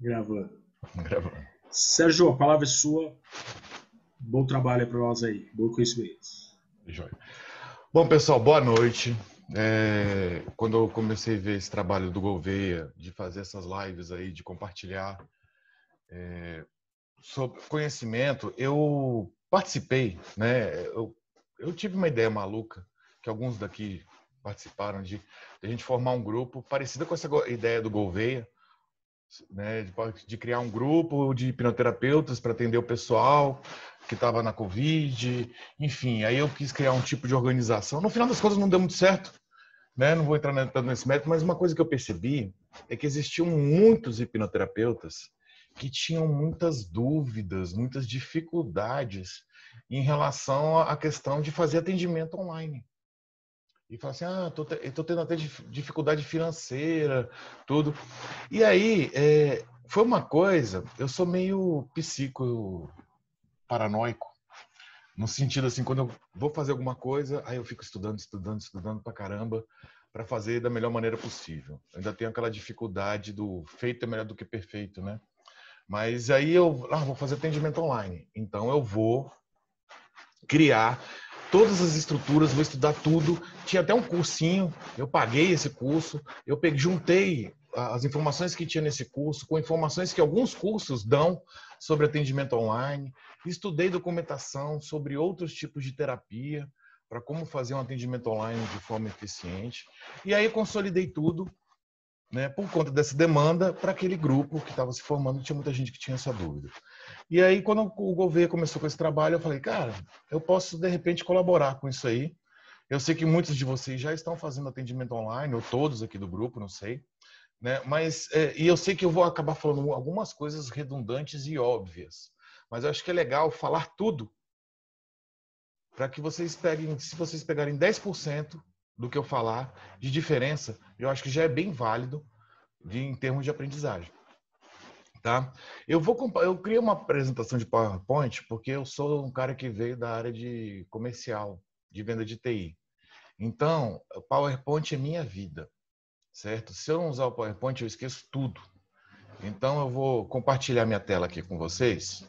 Gravando. Gravando. Sérgio, a palavra é sua. Bom trabalho para nós aí. Bom conhecimento. Joia. Bom, pessoal, boa noite. Quando eu comecei a ver esse trabalho do Gouveia, de fazer essas lives aí, de compartilhar sobre conhecimento, eu participei, né? Eu tive uma ideia maluca, que alguns daqui participaram, de a gente formar um grupo parecido com essa ideia do Gouveia, né, de criar um grupo de hipnoterapeutas para atender o pessoal que estava na Covid, enfim, aí eu quis criar um tipo de organização. No final das contas não deu muito certo, né? Não vou entrar nesse mérito, mas uma coisa que eu percebi é que existiam muitos hipnoterapeutas que tinham muitas dúvidas, muitas dificuldades em relação à questão de fazer atendimento online. E fala assim, eu tô tendo até dificuldade financeira, tudo. E aí, foi uma coisa, eu sou meio psico paranoico, no sentido assim, quando eu vou fazer alguma coisa, aí eu fico estudando pra caramba, para fazer da melhor maneira possível. Eu ainda tenho aquela dificuldade do feito é melhor do que perfeito, né? Mas aí eu vou fazer atendimento online. Então eu vou criar todas as estruturas, vou estudar tudo. Tinha até um cursinho, eu paguei esse curso, juntei as informações que tinha nesse curso com informações que alguns cursos dão sobre atendimento online, estudei documentação sobre outros tipos de terapia para como fazer um atendimento online de forma eficiente. E aí consolidei tudo, né, por conta dessa demanda para aquele grupo que estava se formando, tinha muita gente que tinha essa dúvida. E aí, quando o governo começou com esse trabalho, eu falei, cara, eu posso, de repente, colaborar com isso aí. Eu sei que muitos de vocês já estão fazendo atendimento online, ou todos aqui do grupo, não sei. Né? Mas, e eu sei que eu vou acabar falando algumas coisas redundantes e óbvias. Mas eu acho que é legal falar tudo para que vocês peguem, se vocês pegarem 10% do que eu falar de diferença, eu acho que já é bem válido em termos de aprendizagem. Tá? Eu criei uma apresentação de PowerPoint porque eu sou um cara que veio da área de comercial, de venda de TI. Então, o PowerPoint é minha vida, certo? Se eu não usar o PowerPoint, eu esqueço tudo. Então, eu vou compartilhar minha tela aqui com vocês.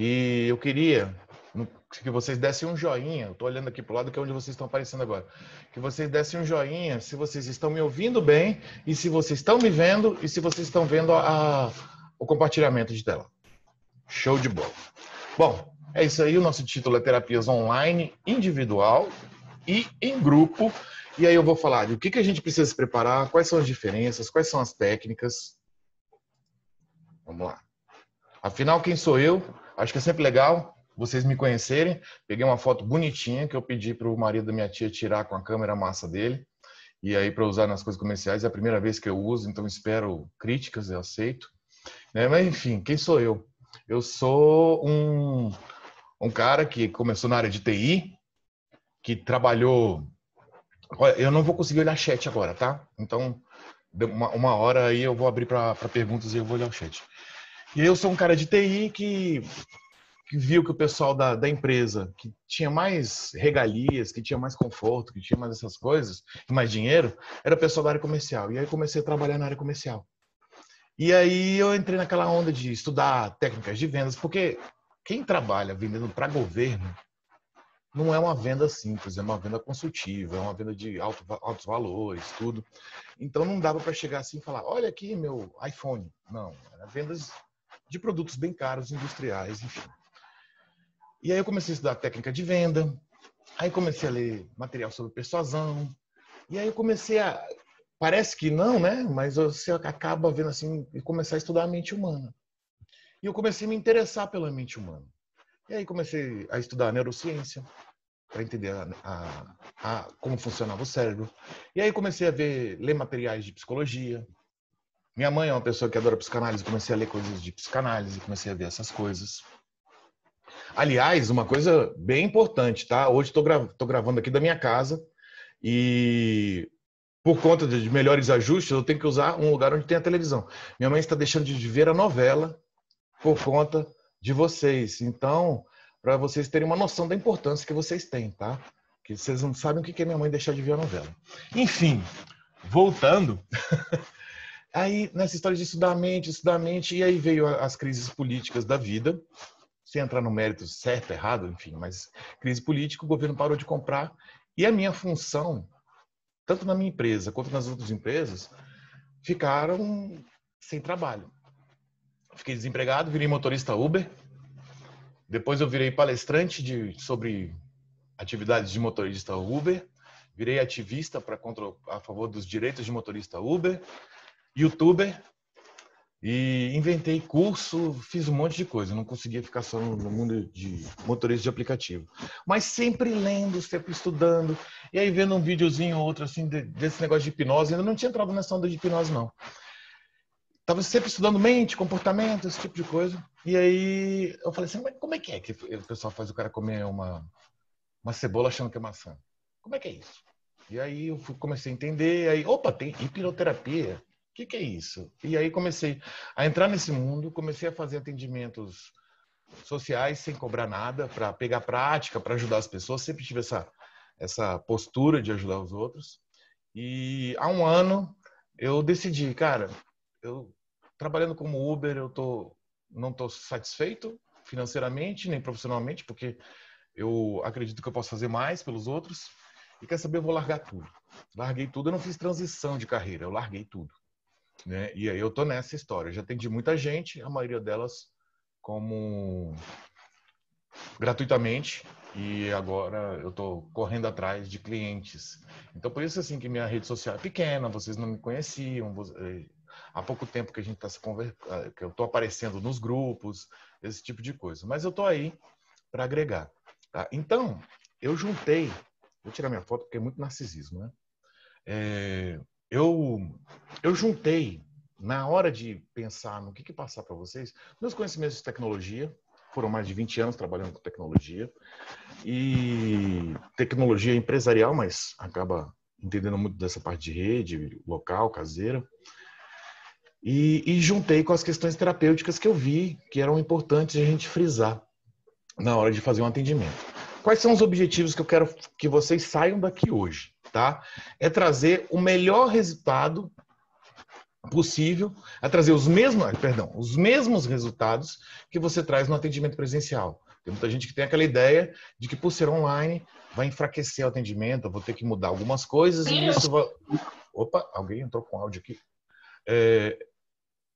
E eu queria que vocês dessem um joinha. Eu estou olhando aqui para o lado, que é onde vocês estão aparecendo agora. Que vocês dessem um joinha se vocês estão me ouvindo bem e se vocês estão me vendo e se vocês estão vendo o compartilhamento de tela. Show de bola. Bom, é isso aí. O nosso título é Terapias Online, Individual e em Grupo. E aí eu vou falar de o que a gente precisa se preparar, quais são as diferenças, quais são as técnicas. Vamos lá. Afinal, quem sou eu? Acho que é sempre legal vocês me conhecerem. Peguei uma foto bonitinha que eu pedi para o marido da minha tia tirar com a câmera massa dele. E aí para usar nas coisas comerciais. É a primeira vez que eu uso, então espero críticas, eu aceito. Mas enfim, quem sou eu? Eu sou um cara que começou na área de TI, que trabalhou... Olha, eu não vou conseguir olhar chat agora, tá? Então, uma hora aí eu vou abrir para perguntas e eu vou olhar o chat. E eu sou um cara de TI que viu que o pessoal da empresa que tinha mais regalias, que tinha mais conforto, que tinha mais essas coisas, mais dinheiro, era o pessoal da área comercial. E aí comecei a trabalhar na área comercial. E aí eu entrei naquela onda de estudar técnicas de vendas, porque quem trabalha vendendo para governo não é uma venda simples, é uma venda consultiva, é uma venda de altos valores, tudo. Então não dava para chegar assim e falar, olha aqui meu iPhone. Não, era vendas de produtos bem caros, industriais, enfim. E aí eu comecei a estudar técnica de venda, aí comecei a ler material sobre persuasão, e aí eu comecei a... Parece que não, né? Mas você acaba vendo assim e começar a estudar a mente humana. E eu comecei a me interessar pela mente humana. E aí comecei a estudar neurociência, para entender como funcionava o cérebro. E aí comecei a ler materiais de psicologia. Minha mãe é uma pessoa que adora psicanálise, comecei a ler coisas de psicanálise, comecei a ver essas coisas. Aliás, uma coisa bem importante, tá? Hoje estou gravando aqui da minha casa e por conta de melhores ajustes, eu tenho que usar um lugar onde tem a televisão. Minha mãe está deixando de ver a novela por conta de vocês. Então, para vocês terem uma noção da importância que vocês têm, tá? que vocês não sabem o que é minha mãe deixar de ver a novela. Enfim, voltando, aí nessa história de estudar a mente, e aí veio as crises políticas da vida, sem entrar no mérito certo, errado, enfim, mas crise política, o governo parou de comprar, e a minha função, tanto na minha empresa quanto nas outras empresas, ficaram sem trabalho. Fiquei desempregado, virei motorista Uber, depois eu virei palestrante sobre atividades de motorista Uber, virei ativista a favor dos direitos de motorista Uber, YouTuber, e inventei curso, fiz um monte de coisa. Não conseguia ficar só no mundo de motorista de aplicativo. Mas sempre lendo, sempre estudando. E aí vendo um videozinho ou outro assim desse negócio de hipnose. Ainda não tinha entrado nessa onda de hipnose, não. Estava sempre estudando mente, comportamento, esse tipo de coisa. E aí eu falei assim, mas como é que o pessoal faz o cara comer uma cebola achando que é maçã? Como é que é isso? E aí eu comecei a entender. Aí, opa, tem hipnoterapia. O que é isso? E aí comecei a entrar nesse mundo, comecei a fazer atendimentos sociais sem cobrar nada, para pegar prática, para ajudar as pessoas. Sempre tive essa postura de ajudar os outros. E há um ano eu decidi, cara, eu trabalhando como Uber, não estou satisfeito financeiramente nem profissionalmente, porque eu acredito que eu posso fazer mais pelos outros. E quer saber, eu vou largar tudo. Larguei tudo, eu não fiz transição de carreira, eu larguei tudo. Né? E aí eu tô nessa história. Já atendi muita gente, a maioria delas como gratuitamente, e agora eu tô correndo atrás de clientes. Então por isso assim que minha rede social é pequena, vocês não me conheciam, há pouco tempo que a gente tá que eu tô aparecendo nos grupos, esse tipo de coisa. Mas eu tô aí para agregar. Tá? Então eu juntei, vou tirar minha foto porque é muito narcisismo, né? Eu juntei, na hora de pensar no que passar para vocês, meus conhecimentos de tecnologia, foram mais de 20 anos trabalhando com tecnologia, e tecnologia empresarial, mas acaba entendendo muito dessa parte de rede, local, caseira, e juntei com as questões terapêuticas que eu vi que eram importantes a gente frisar na hora de fazer um atendimento. Quais são os objetivos que eu quero que vocês saiam daqui hoje? Tá? É trazer o melhor resultado possível, é trazer os mesmos resultados que você traz no atendimento presencial. Tem muita gente que tem aquela ideia de que por ser online vai enfraquecer o atendimento, eu vou ter que mudar algumas coisas e isso vai... Opa, alguém entrou com áudio aqui.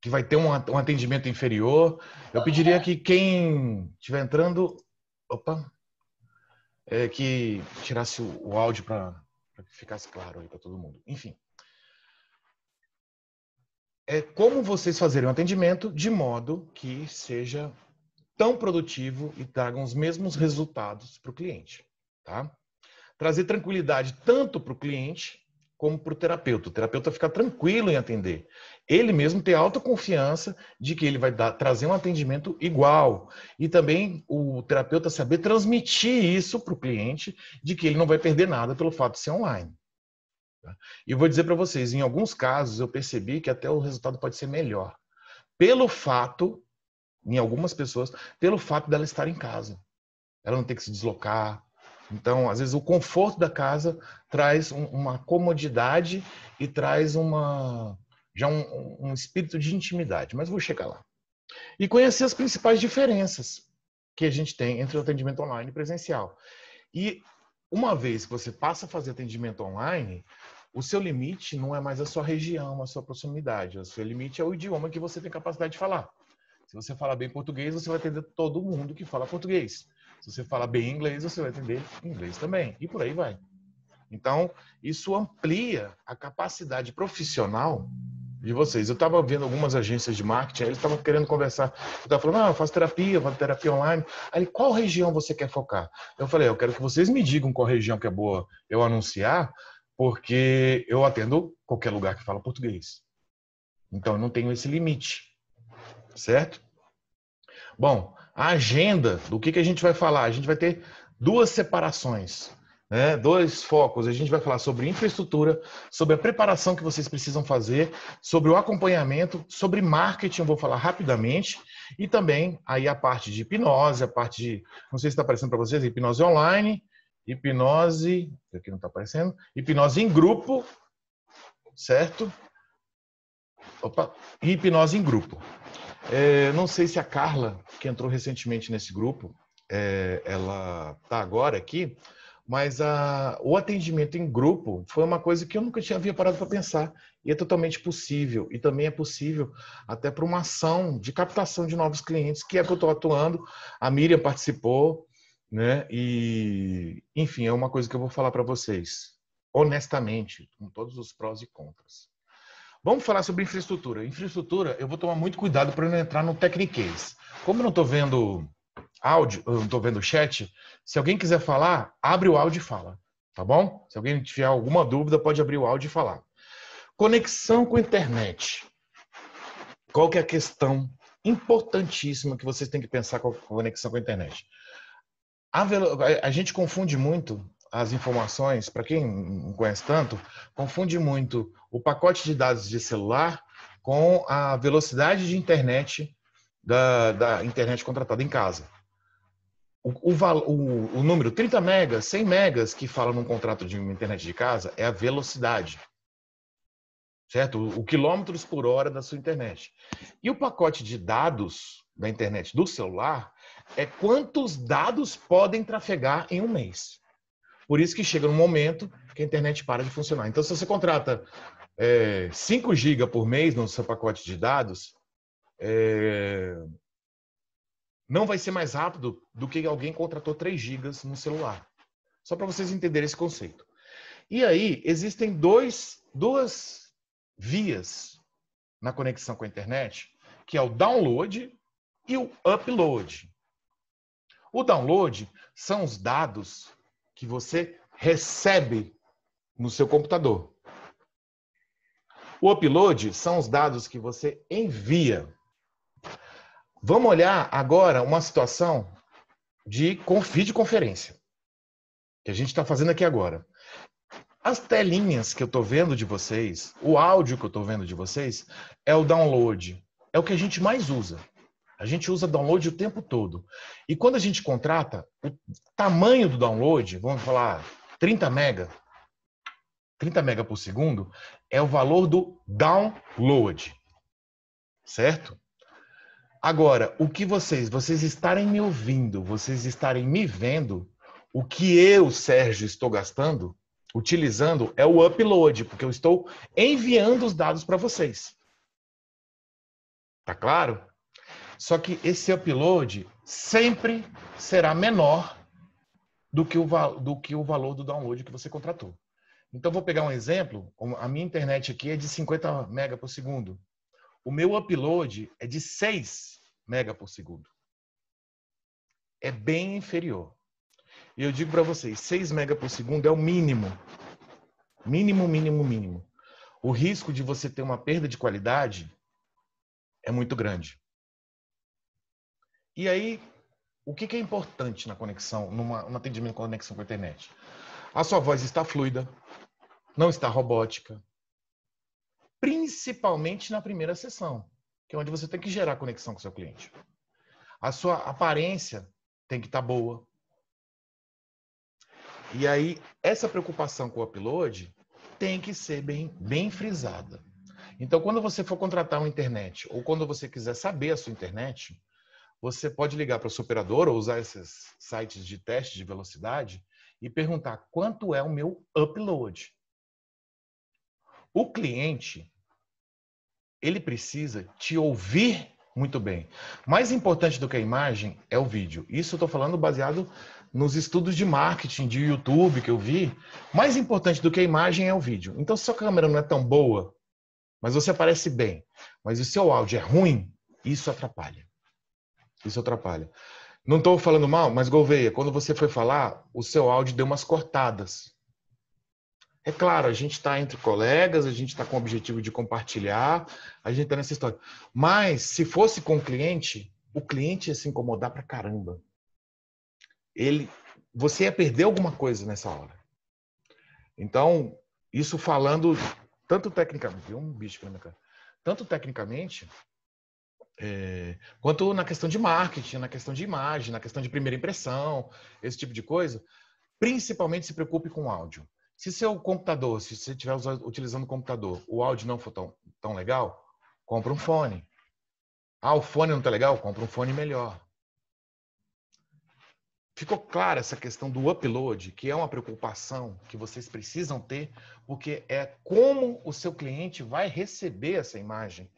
Que vai ter um atendimento inferior. Eu pediria que quem estiver entrando... Opa! Que tirasse o áudio para que ficasse claro aí para todo mundo. Enfim. É como vocês fazerem um atendimento de modo que seja tão produtivo e tragam os mesmos resultados para o cliente. Tá? Trazer tranquilidade tanto para o cliente como para o terapeuta. O terapeuta ficar tranquilo em atender. Ele mesmo ter autoconfiança de que ele vai trazer um atendimento igual. E também o terapeuta saber transmitir isso para o cliente, de que ele não vai perder nada pelo fato de ser online. E vou dizer para vocês, em alguns casos eu percebi que até o resultado pode ser melhor. Pelo fato, em algumas pessoas, pelo fato dela estar em casa. Ela não ter que se deslocar. Então, às vezes, o conforto da casa traz uma comodidade e traz já um espírito de intimidade. Mas vou chegar lá. E conhecer as principais diferenças que a gente tem entre o atendimento online e presencial. E uma vez que você passa a fazer atendimento online, o seu limite não é mais a sua região, a sua proximidade. O seu limite é o idioma que você tem capacidade de falar. Se você fala bem português, você vai atender todo mundo que fala português. Se você fala bem inglês, você vai atender inglês também. E por aí vai. Então, isso amplia a capacidade profissional de vocês. Eu estava vendo algumas agências de marketing, eles estavam querendo conversar. Eu estava falando, eu faço terapia online. Aí, qual região você quer focar? Eu falei, eu quero que vocês me digam qual região que é boa eu anunciar, porque eu atendo qualquer lugar que fala português. Então, eu não tenho esse limite. Certo? Bom, a agenda, do que a gente vai falar? A gente vai ter duas separações, né? Dois focos. A gente vai falar sobre infraestrutura, sobre a preparação que vocês precisam fazer, sobre o acompanhamento, sobre marketing, eu vou falar rapidamente, e também aí a parte de hipnose, a parte de, não sei se está aparecendo para vocês, hipnose online Hipnose, aqui não está aparecendo. Hipnose em grupo, certo? Opa, hipnose em grupo. Não sei se a Carla, que entrou recentemente nesse grupo, ela está agora aqui, mas o atendimento em grupo foi uma coisa que eu nunca havia parado para pensar. E é totalmente possível. E também é possível até para uma ação de captação de novos clientes, que é que eu estou atuando. A Miriam participou, né? E, enfim, é uma coisa que eu vou falar para vocês, honestamente, com todos os prós e contras. Vamos falar sobre infraestrutura. Infraestrutura, eu vou tomar muito cuidado para não entrar no techniquez. Como eu não estou vendo áudio, eu não estou vendo chat, se alguém quiser falar, abre o áudio e fala, tá bom? Se alguém tiver alguma dúvida, pode abrir o áudio e falar. Conexão com a internet. Qual que é a questão importantíssima que vocês têm que pensar com a conexão com a internet? A gente confunde muito as informações, para quem não conhece tanto, confunde muito o pacote de dados de celular com a velocidade de internet da internet contratada em casa. O número 30 megas, 100 megas que fala num contrato de uma internet de casa é a velocidade, certo? O quilômetros por hora da sua internet. E o pacote de dados da internet do celular é quantos dados podem trafegar em um mês. Por isso que chega um momento que a internet para de funcionar. Então, se você contrata 5 GB por mês no seu pacote de dados, não vai ser mais rápido do que alguém contratou 3 GB no celular. Só para vocês entenderem esse conceito. E aí, existem duas vias na conexão com a internet, que é o download e o upload. O download são os dados que você recebe no seu computador. O upload são os dados que você envia. Vamos olhar agora uma situação de videoconferência, que a gente está fazendo aqui agora. As telinhas que eu estou vendo de vocês, o áudio que eu estou vendo de vocês, é o download. É o que a gente mais usa. A gente usa download o tempo todo. E quando a gente contrata, o tamanho do download, vamos falar 30 mega por segundo, é o valor do download. Certo? Agora, o que vocês estarem me ouvindo, vocês estarem me vendo, o que eu, Sérgio, estou gastando, utilizando, é o upload, porque eu estou enviando os dados para vocês. Tá claro? Só que esse upload sempre será menor do que o valor do download que você contratou. Então, vou pegar um exemplo. A minha internet aqui é de 50 mega por segundo. O meu upload é de 6 mega por segundo. É bem inferior. E eu digo para vocês, 6 mega por segundo é o mínimo. Mínimo, mínimo, mínimo. O risco de você ter uma perda de qualidade é muito grande. E aí, o que é importante na conexão, no atendimento com conexão com a internet? A sua voz está fluida, não está robótica. Principalmente na primeira sessão, que é onde você tem que gerar conexão com o seu cliente. A sua aparência tem que estar boa. E aí, essa preocupação com o upload tem que ser bem frisada. Então, quando você for contratar uma internet, ou quando você quiser saber a sua internet, você pode ligar para a sua operadora ou usar esses sites de teste de velocidade e perguntar quanto é o meu upload. O cliente, ele precisa te ouvir muito bem. Mais importante do que a imagem é o vídeo. Isso eu estou falando baseado nos estudos de marketing de YouTube que eu vi. Mais importante do que a imagem é o vídeo. Então, se a sua câmera não é tão boa, mas você aparece bem, mas o seu áudio é ruim, isso atrapalha. Isso atrapalha. Não estou falando mal, mas Gouveia, quando você foi falar, o seu áudio deu umas cortadas. É claro, a gente está entre colegas, a gente está com o objetivo de compartilhar, a gente está nessa história. Mas, se fosse com o cliente ia se incomodar pra caramba. Você ia perder alguma coisa nessa hora. Então, isso falando tanto tecnicamente, viu um bicho aqui na minha cara, tanto tecnicamente, quanto na questão de marketing, na questão de imagem, na questão de primeira impressão, esse tipo de coisa. Principalmente se preocupe com o áudio. Se seu computador, se você estiver utilizando o computador, o áudio não for tão legal, compra um fone. Ah, o fone não está legal? Compra um fone melhor. Ficou clara essa questão do upload, que é uma preocupação que vocês precisam ter, porque é como o seu cliente vai receber essa imagem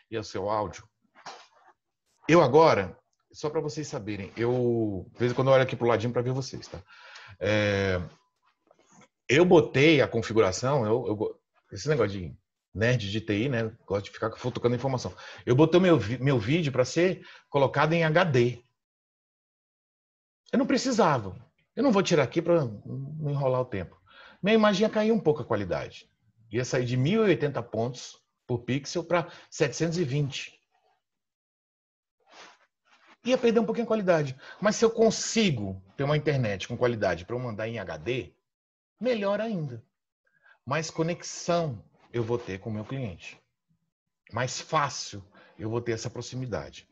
e o seu áudio. Eu agora, só para vocês saberem, de vez em quando eu olho aqui pro ladinho para ver vocês, tá? Eu botei a configuração, esse negócio de nerd de TI, né? Gosto de ficar futucando informação. Eu botei meu vídeo para ser colocado em HD. Eu não precisava. Eu não vou tirar aqui para não enrolar o tempo. Minha imagem ia cair um pouco a qualidade. Ia sair de 1080 pontos por pixel para 720. Ia perder um pouquinho a qualidade. Mas se eu consigo ter uma internet com qualidade para eu mandar em HD, melhor ainda. Mais conexão eu vou ter com o meu cliente. Mais fácil eu vou ter essa proximidade.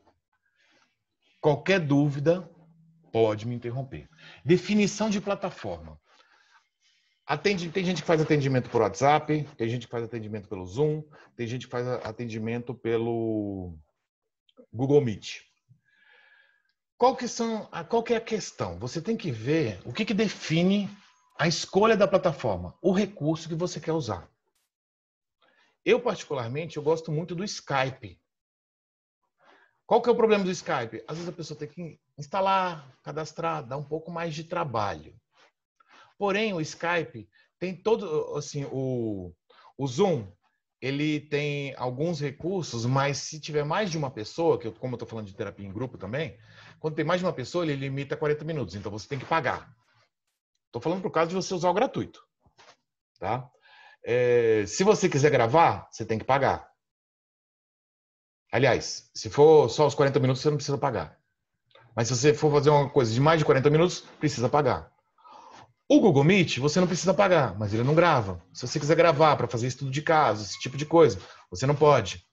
Qualquer dúvida, pode me interromper. Definição de plataforma. Tem gente que faz atendimento por WhatsApp, tem gente que faz atendimento pelo Zoom, tem gente que faz atendimento pelo Google Meet. Qual que é a questão? Você tem que ver o que define a escolha da plataforma, o recurso que você quer usar. Eu, particularmente, eu gosto muito do Skype. Qual que é o problema do Skype? Às vezes a pessoa tem que instalar, cadastrar, dá um pouco mais de trabalho. Porém, o Skype tem todo, assim, o Zoom, ele tem alguns recursos, mas se tiver mais de uma pessoa, como eu estou falando de terapia em grupo também, quando tem mais de uma pessoa, ele limita a 40 minutos, então você tem que pagar. Estou falando por causa de você usar o gratuito, tá? Se você quiser gravar, você tem que pagar. Aliás, se for só os 40 minutos, você não precisa pagar. Mas se você for fazer uma coisa de mais de 40 minutos, precisa pagar. O Google Meet, você não precisa pagar, mas ele não grava. Se você quiser gravar para fazer estudo de caso, esse tipo de coisa, você não pode.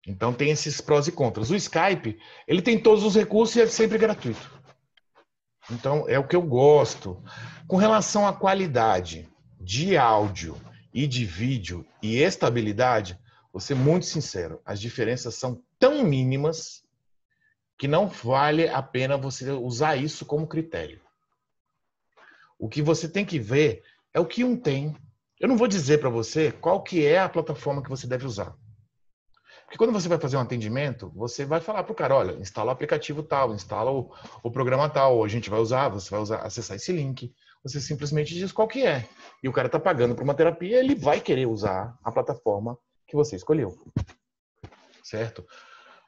Então tem esses prós e contras. O Skype, ele tem todos os recursos e é sempre gratuito. Então é o que eu gosto. Com relação à qualidade de áudio e de vídeo e estabilidade, vou ser muito sincero, as diferenças são tão mínimas que não vale a pena você usar isso como critério. O que você tem que ver é o que um tem. Eu não vou dizer para você qual que é a plataforma que você deve usar. Porque quando você vai fazer um atendimento, você vai falar para o cara, olha, instala o aplicativo tal, instala o programa tal, a gente vai usar, você vai acessar esse link. Você simplesmente diz qual que é. E o cara está pagando por uma terapia, ele vai querer usar a plataforma que você escolheu. Certo?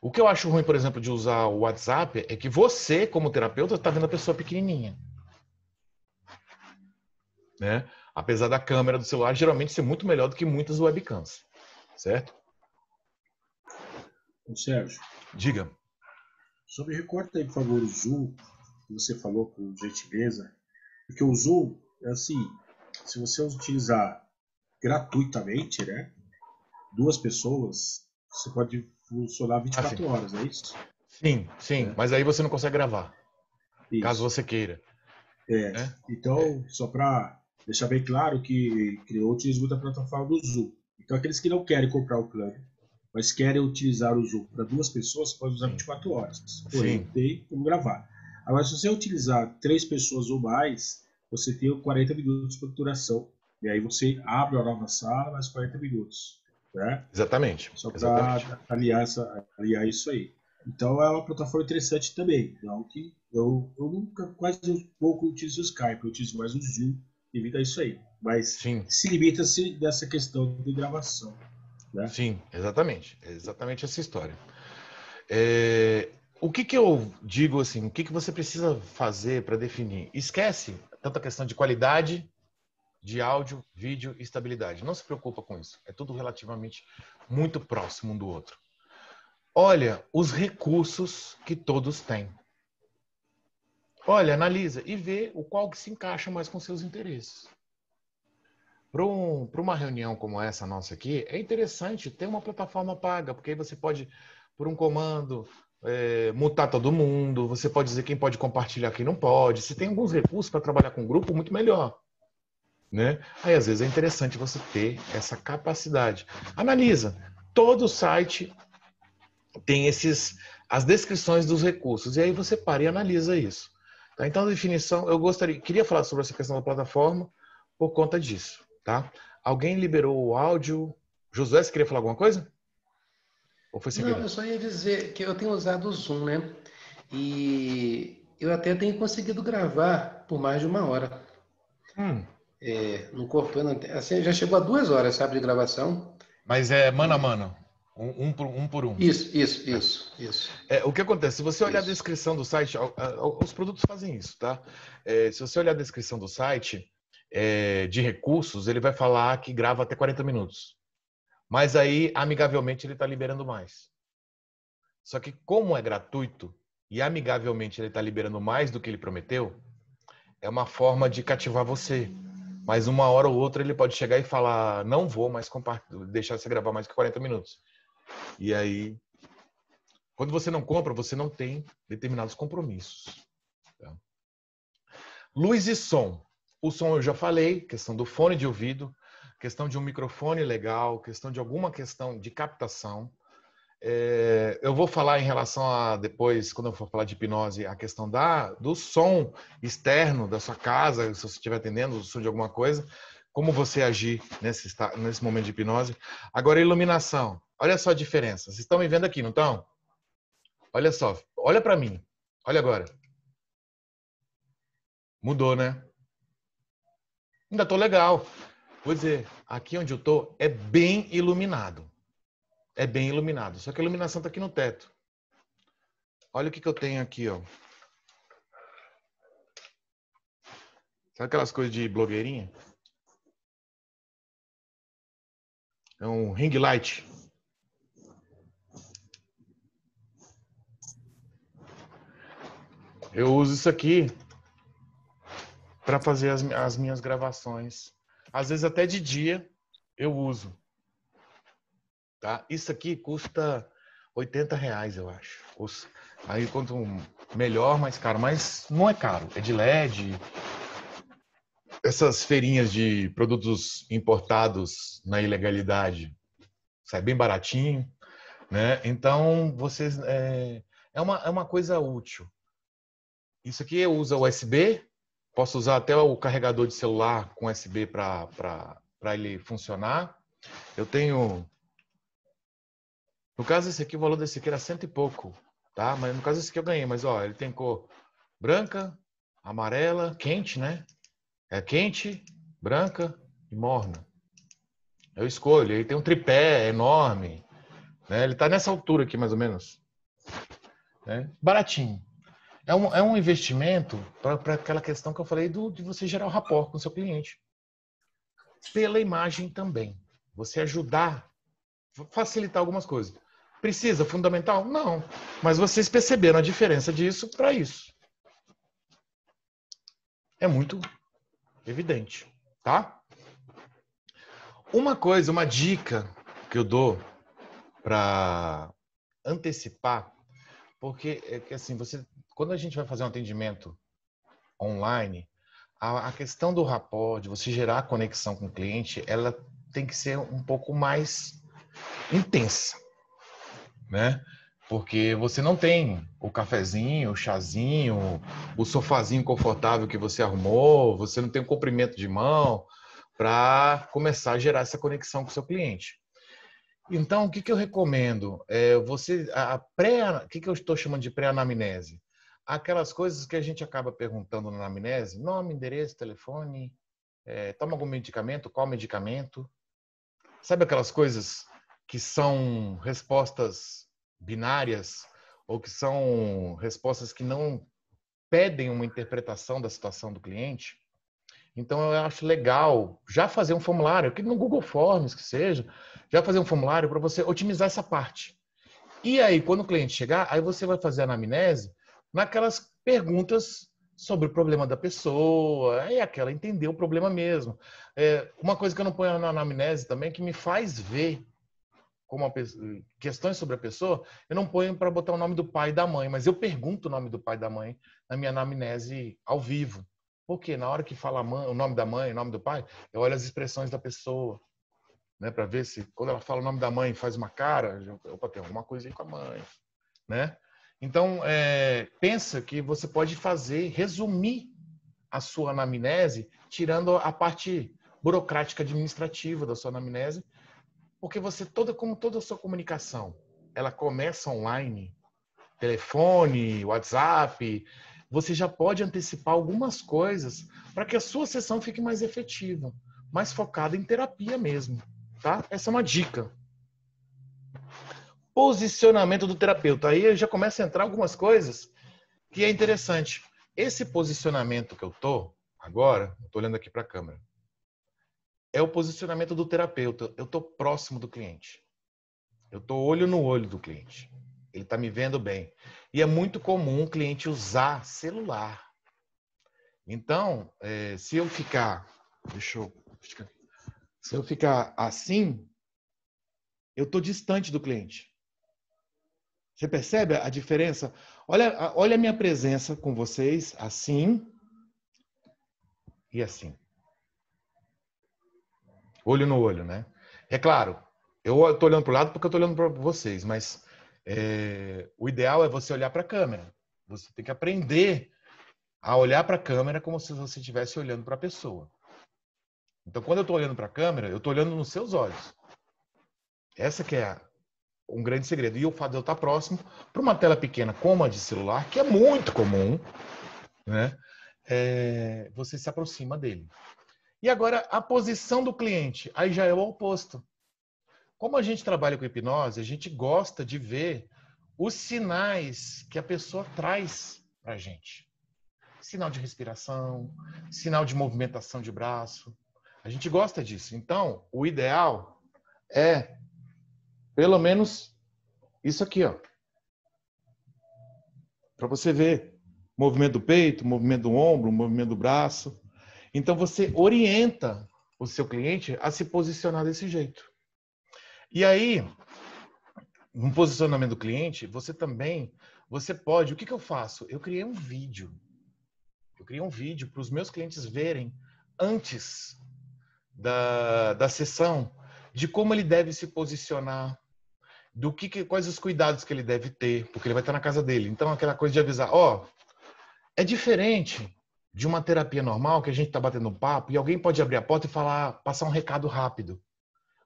O que eu acho ruim, por exemplo, de usar o WhatsApp é que você, como terapeuta, está vendo a pessoa pequenininha. Né? Apesar da câmera do celular geralmente ser muito melhor do que muitas webcams, certo? Ô, Sérgio, Diga. sobre recorta aí, por favor, o Zoom, que você falou com gentileza, porque o Zoom é assim, se você utilizar gratuitamente, né, duas pessoas, você pode funcionar 24 horas, é isso? Sim, mas aí você não consegue gravar, caso Isso. você queira. Né? Então, só para deixar bem claro que eu utilizo muito a plataforma do Zoom. Então, aqueles que não querem comprar o plano, mas querem utilizar o Zoom para duas pessoas, podem usar 24 horas. Porém, tem como gravar. Agora, se você utilizar três pessoas ou mais, você tem 40 minutos de duração. E aí você abre a nova sala, mais 40 minutos. Né? Exatamente. Só para aliar isso aí. Então, é uma plataforma interessante também. Não que eu nunca, quase um pouco utilizo o Skype, eu utilizo mais o Zoom devido a isso aí. Mas Sim. se limita-se dessa questão de gravação. Né? Sim, exatamente. É exatamente essa história. O que eu digo assim, o que você precisa fazer para definir? Esquece tanto a questão de qualidade de áudio, vídeo e estabilidade. Não se preocupa com isso. É tudo relativamente muito próximo um do outro. Olha os recursos que todos têm. Olha, analisa e vê o qual que se encaixa mais com seus interesses. Para uma reunião como essa nossa aqui, é interessante ter uma plataforma paga, porque aí você pode, por um comando, mutar todo mundo, você pode dizer quem pode compartilhar, quem não pode. Você tem alguns recursos para trabalhar com um grupo muito melhor, né? Aí, às vezes, é interessante você ter essa capacidade. Analisa. Todo site tem as descrições dos recursos. E aí você para e analisa isso. Tá? Então, a definição, queria falar sobre essa questão da plataforma por conta disso. Tá? Alguém liberou o áudio? Josué, você queria falar alguma coisa? Ou foi sem Não, querer? eu só ia dizer que eu tenho usado o Zoom, né? E eu até tenho conseguido gravar por mais de 1 hora. Não cortou, não, assim, já chegou a 2 horas, sabe, de gravação. Mas é mano a mano. Um por um. Isso. O que acontece? Se você olhar a Isso. descrição do site, os produtos fazem isso, tá? Se você olhar a descrição do site de recursos, ele vai falar que grava até 40 minutos. Mas aí, amigavelmente, ele está liberando mais. Só que como é gratuito e amigavelmente ele está liberando mais do que ele prometeu, é uma forma de cativar você. Mas uma hora ou outra ele pode chegar e falar, não vou mais deixar você gravar mais que 40 minutos. E aí, quando você não compra, você não tem determinados compromissos. Tá? Luz e som. O som eu já falei, questão do fone de ouvido, questão de um microfone legal, questão de alguma questão de captação. Eu vou falar em relação a, depois, quando eu for falar de hipnose, a questão do som externo da sua casa, se você estiver atendendo, o som de alguma coisa, como você agir nesse momento de hipnose. Agora, iluminação. Olha só a diferença. Vocês estão me vendo aqui, não estão? Olha só. Olha para mim. Olha agora. Mudou, né? Ainda tô legal. Vou dizer, aqui onde eu tô é bem iluminado. É bem iluminado. Só que a iluminação tá aqui no teto. Olha o que eu tenho aqui, ó. Sabe aquelas coisas de blogueirinha? É um ring light. Eu uso isso aqui para fazer as minhas gravações. Às vezes até de dia eu uso. Tá? Isso aqui custa R$ 80, eu acho. Aí quanto melhor, mais caro. Mas não é caro. É de LED. Essas feirinhas de produtos importados na ilegalidade sai bem baratinho, né? Então vocês é uma coisa útil. Isso aqui eu uso USB. Posso usar até o carregador de celular com USB para ele funcionar. Eu tenho... No caso, esse aqui, o valor desse aqui era 100 e pouco, tá? Mas no caso, esse aqui eu ganhei. Mas, ó, ele tem cor branca, amarela, quente, né? É quente, branca e morna. Eu escolho. Ele tem um tripé enorme, né? Ele tá nessa altura aqui, mais ou menos. Né? Baratinho. É um investimento para aquela questão que eu falei de você gerar o rapport com o seu cliente. Pela imagem também. Você ajudar, facilitar algumas coisas. Precisa? Fundamental? Não. Mas vocês perceberam a diferença disso para isso. É muito evidente, tá? Uma coisa, uma dica que eu dou para antecipar, porque é que assim, quando a gente vai fazer um atendimento online, a questão do rapport, de você gerar conexão com o cliente, ela tem que ser um pouco mais intensa, né? Porque você não tem o cafezinho, o chazinho, o sofazinho confortável que você arrumou, você não tem o comprimento de mão para começar a gerar essa conexão com o seu cliente. Então, o que eu recomendo? O que eu estou chamando de pré-anamnese? Aquelas coisas que a gente acaba perguntando na anamnese: nome, endereço, telefone, toma algum medicamento, qual medicamento? Sabe aquelas coisas que são respostas binárias ou que são respostas que não pedem uma interpretação da situação do cliente? Então, eu acho legal já fazer um formulário, que no Google Forms que seja, já fazer um formulário para você otimizar essa parte. E aí, quando o cliente chegar, aí você vai fazer a anamnese naquelas perguntas sobre o problema da pessoa, é aquela entender o problema mesmo. Uma coisa que eu não ponho na anamnese também, que me faz ver questões sobre a pessoa, eu não ponho para botar o nome do pai e da mãe, mas eu pergunto o nome do pai e da mãe na minha anamnese ao vivo. Porque na hora que fala o nome da mãe, o nome do pai, eu olho as expressões da pessoa, né, para ver se quando ela fala o nome da mãe faz uma cara, opa, tem alguma coisa aí com a mãe, né? Então, pensa que você pode resumir a sua anamnese, tirando a parte burocrática administrativa da sua anamnese, porque como toda a sua comunicação, ela começa online, telefone, WhatsApp, você já pode antecipar algumas coisas para que a sua sessão fique mais efetiva, mais focada em terapia mesmo, tá? Essa é uma dica. Posicionamento do terapeuta. Aí já começa a entrar algumas coisas que é interessante. Esse posicionamento que eu tô agora, eu tô olhando aqui para a câmera, é o posicionamento do terapeuta. Eu tô próximo do cliente. Eu tô olho no olho do cliente. Ele tá me vendo bem. E é muito comum o cliente usar celular. Então, se eu ficar assim, eu tô distante do cliente. Você percebe a diferença? Olha a minha presença com vocês, assim e assim. Olho no olho, né? É claro, eu estou olhando para o lado porque eu estou olhando para vocês, mas o ideal é você olhar para a câmera. Você tem que aprender a olhar para a câmera como se você estivesse olhando para a pessoa. Então, quando eu estou olhando para a câmera, eu estou olhando nos seus olhos. Essa que é um grande segredo. E o fato de eu estar próximo para uma tela pequena como a de celular, que é muito comum, né? Você se aproxima dele. E agora, a posição do cliente, aí já é o oposto. Como a gente trabalha com hipnose, a gente gosta de ver os sinais que a pessoa traz para a gente. Sinal de respiração, sinal de movimentação de braço. A gente gosta disso. Então, o ideal é, pelo menos, isso aqui, ó. Para você ver movimento do peito, movimento do ombro, movimento do braço. Então, você orienta o seu cliente a se posicionar desse jeito. E aí, no posicionamento do cliente, você pode... O que eu faço? Eu criei um vídeo. Para os meus clientes verem antes da sessão de como ele deve se posicionar, quais os cuidados que ele deve ter, porque ele vai estar na casa dele. Então, aquela coisa de avisar, é diferente de uma terapia normal, que a gente está batendo um papo e alguém pode abrir a porta e passar um recado rápido.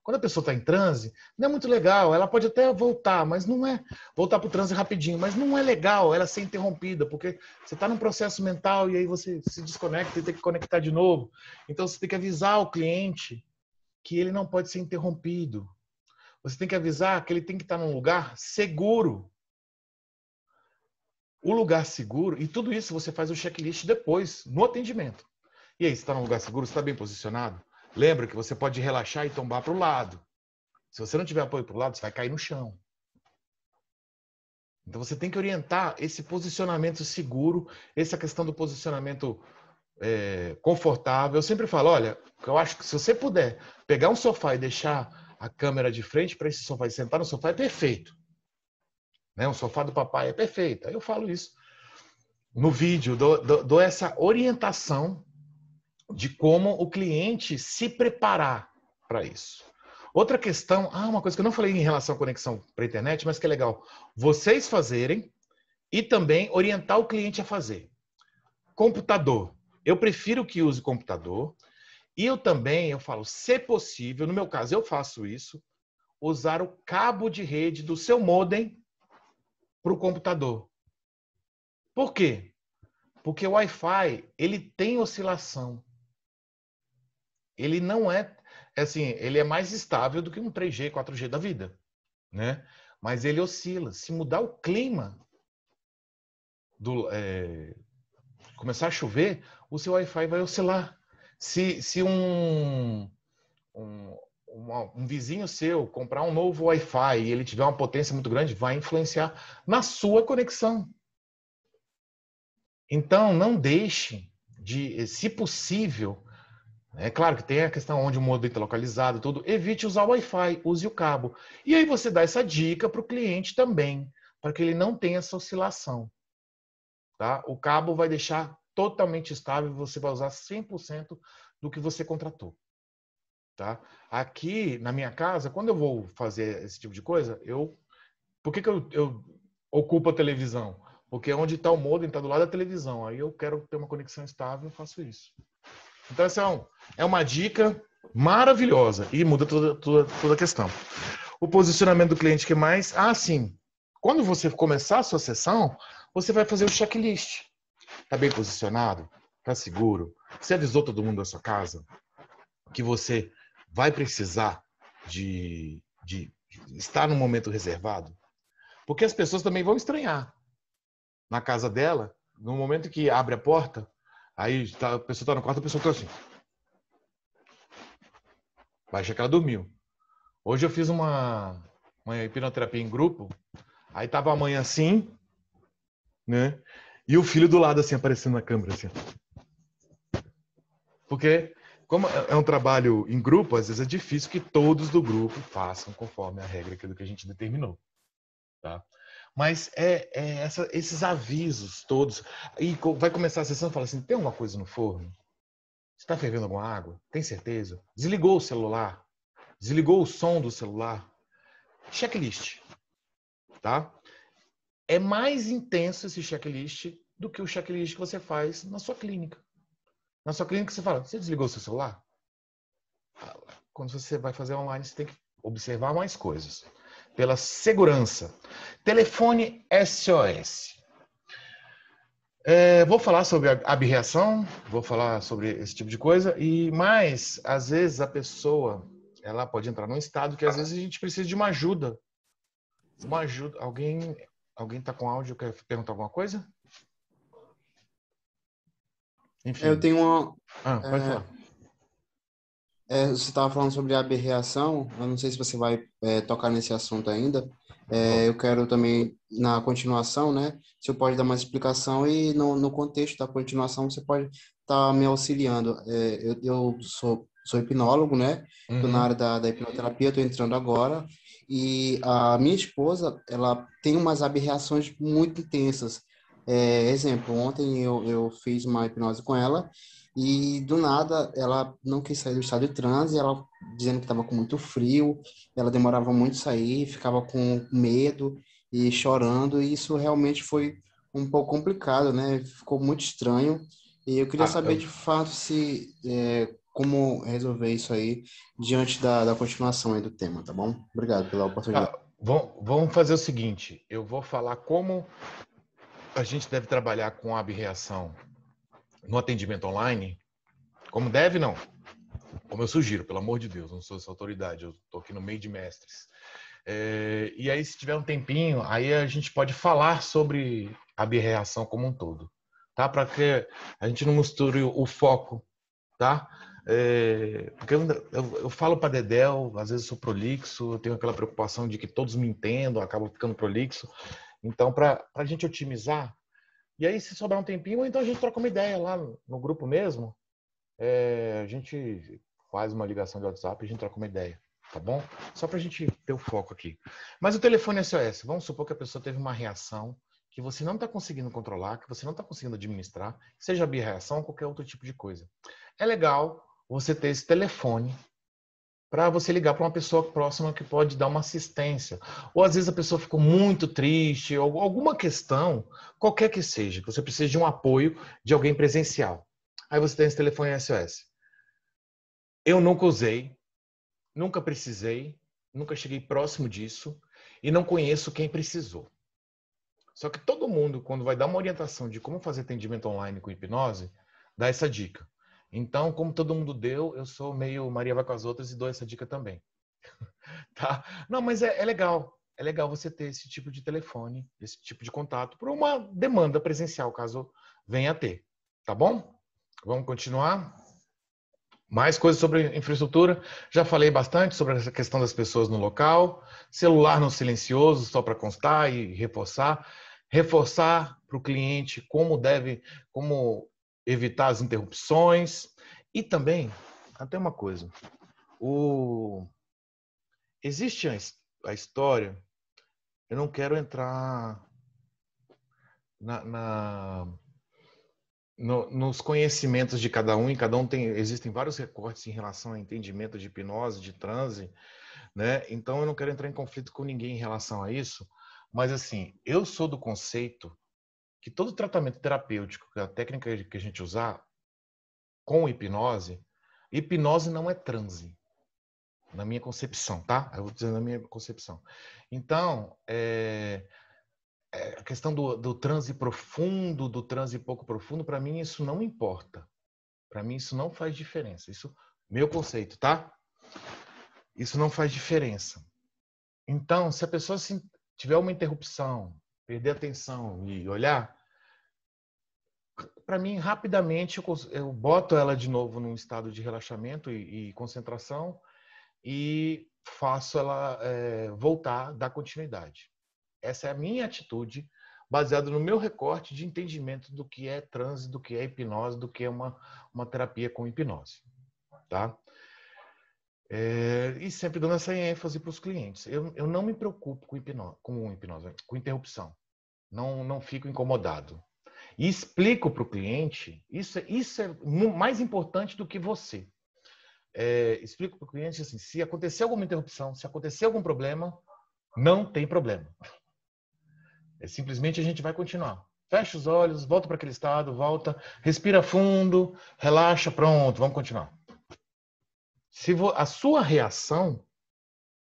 Quando a pessoa está em transe, não é muito legal. Ela pode até voltar, mas não é voltar para o transe rapidinho, mas não é legal ela ser interrompida, porque você está num processo mental e aí você se desconecta e tem que conectar de novo. Então você tem que avisar o cliente que ele não pode ser interrompido. Você tem que avisar que ele tem que estar num lugar seguro. O lugar seguro, e tudo isso você faz o checklist depois, no atendimento. E aí, você está num lugar seguro? Você está bem posicionado? Lembra que você pode relaxar e tombar para o lado. Se você não tiver apoio para o lado, você vai cair no chão. Então você tem que orientar esse posicionamento seguro, essa questão do posicionamento confortável. Eu sempre falo, olha, eu acho que se você puder pegar um sofá e deixar a câmera de frente para esse sofá e sentar no sofá, é perfeito. Né? Um sofá do papai é perfeito. Aí eu falo isso no vídeo, dou essa orientação de como o cliente se preparar para isso. Outra questão, uma coisa que eu não falei em relação à conexão para a internet, mas que é legal vocês fazerem e também orientar o cliente a fazer. Computador. Eu prefiro que use computador. E eu falo, se possível, no meu caso eu faço isso, usar o cabo de rede do seu modem para o computador. Por quê? Porque o Wi-Fi, ele tem oscilação. Ele não ele é mais estável do que um 3G, 4G da vida, né? Mas ele oscila. Se mudar o clima, começar a chover, o seu Wi-Fi vai oscilar. Se um vizinho seu comprar um novo Wi-Fi e ele tiver uma potência muito grande, vai influenciar na sua conexão. Então, não deixe de, se possível, É claro que tem a questão onde o modem está localizado, tudo. Evite usar o Wi-Fi, use o cabo. E aí você dá essa dica para o cliente também, para que ele não tenha essa oscilação. Tá? O cabo vai deixar totalmente estável e você vai usar 100% do que você contratou. Tá? Aqui na minha casa, quando eu vou fazer esse tipo de coisa, por que eu ocupo a televisão? Porque onde está o modem está do lado da televisão. Aí eu quero ter uma conexão estável, eu faço isso. Então essa é uma dica maravilhosa e muda toda a questão. O posicionamento do cliente que mais... sim. Quando você começar a sua sessão, você vai fazer o checklist. Está bem posicionado? Está seguro? Você avisou todo mundo da sua casa que você vai precisar de estar num momento reservado? Porque as pessoas também vão estranhar. Na casa dela, no momento que abre a porta, aí a pessoa está no quarto, a pessoa está assim. Vai achar que ela dormiu. Hoje eu fiz uma hipnoterapia em grupo, aí tava a mãe assim, né? E o filho do lado assim, aparecendo na câmera, assim. Porque, como é um trabalho em grupo, às vezes é difícil que todos do grupo façam conforme a regra que a gente determinou. Tá? Mas esses avisos todos. E vai começar a sessão e fala assim: tem alguma coisa no forno? Está fervendo alguma água? Tem certeza? Desligou o celular? Desligou o som do celular? Checklist. Tá? É mais intenso esse checklist do que o checklist que você faz na sua clínica. Na sua clínica você fala: você desligou o seu celular? Quando você vai fazer online, você tem que observar mais coisas. Pela segurança. Telefone SOS. Vou falar sobre a abreação, vou falar sobre esse tipo de coisa, mas às vezes a pessoa ela pode entrar num estado que às vezes a gente precisa de uma ajuda. Uma ajuda. Alguém está com áudio, quer perguntar alguma coisa? Enfim. Eu tenho uma. Pode falar. Você estava falando sobre a aberração, eu não sei se você vai tocar nesse assunto ainda. Eu quero também, na continuação, né? Você pode dar uma explicação e no contexto da continuação você pode estar me auxiliando. Eu sou hipnólogo, né? Estou na área da hipnoterapia, estou entrando agora. E a minha esposa, ela tem umas aberrações muito intensas. Exemplo, ontem eu fiz uma hipnose com ela e do nada ela não quis sair do estado de transe, ela dizendo que estava com muito frio, ela demorava muito a sair, ficava com medo e chorando, e isso realmente foi um pouco complicado, né? Ficou muito estranho. E eu queria saber de fato como resolver isso aí diante da continuação aí do tema, tá bom? Obrigado pela oportunidade. Vamos fazer o seguinte, eu vou falar como a gente deve trabalhar com a abreação no atendimento online, como deve, não. Como eu sugiro, pelo amor de Deus, não sou essa autoridade, eu estou aqui no meio de mestres. E aí, se tiver um tempinho, aí a gente pode falar sobre a abreação como um todo, tá? Para que a gente não misture o foco, tá? Porque eu falo para Dedéu, às vezes eu sou prolixo, eu tenho aquela preocupação de que todos me entendam, acabo ficando prolixo. Então, para a gente otimizar, e aí se sobrar um tempinho, ou então a gente troca uma ideia lá no grupo mesmo, a gente faz uma ligação de WhatsApp e a gente troca uma ideia, tá bom? Só para a gente ter o foco aqui. Mas o telefone SOS, vamos supor que a pessoa teve uma reação que você não está conseguindo controlar, que você não está conseguindo administrar, seja birreação ou qualquer outro tipo de coisa. É legal você ter esse telefone para você ligar para uma pessoa próxima que pode dar uma assistência. Ou às vezes a pessoa ficou muito triste, ou alguma questão, qualquer que seja, que você precisa de um apoio de alguém presencial. Aí você tem esse telefone SOS. Eu nunca usei, nunca precisei, nunca cheguei próximo disso e não conheço quem precisou. Só que todo mundo, quando vai dar uma orientação de como fazer atendimento online com hipnose, dá essa dica. Então, como todo mundo deu, eu sou meio Maria vai com as outras e dou essa dica também. Tá? Não, mas é legal. É legal você ter esse tipo de telefone, esse tipo de contato, por uma demanda presencial, caso venha a ter. Tá bom? Vamos continuar? Mais coisas sobre infraestrutura. Já falei bastante sobre essa questão das pessoas no local. Celular no silencioso, só para constar e reforçar. Reforçar para o cliente como evitar as interrupções. E também até uma coisa. Existe a história, eu não quero entrar nos conhecimentos de cada um, e cada um existem vários recortes em relação ao entendimento de hipnose, de transe, né? Então eu não quero entrar em conflito com ninguém em relação a isso, mas assim, eu sou do conceito que todo tratamento terapêutico, a técnica que a gente usar com hipnose não é transe, na minha concepção, tá? Eu vou dizer na minha concepção. Então, a questão do transe profundo, do transe pouco profundo, para mim isso não importa. Para mim isso não faz diferença. Isso, meu conceito, tá? Isso não faz diferença. Então, se a pessoa tiver uma interrupção, perder a atenção e olhar, para mim, rapidamente, eu boto ela de novo num estado de relaxamento e concentração e faço ela voltar, dar continuidade. Essa é a minha atitude, baseada no meu recorte de entendimento do que é transe, do que é hipnose, do que é uma terapia com hipnose. Tá? E sempre dando essa ênfase para os clientes. Eu não me preocupo com interrupção. Não fico incomodado. E explico para o cliente, isso é mais importante do que você. Explico para o cliente assim, se acontecer alguma interrupção, se acontecer algum problema, não tem problema. Simplesmente a gente vai continuar. Fecha os olhos, volta para aquele estado, volta, respira fundo, relaxa, pronto, vamos continuar. A sua reação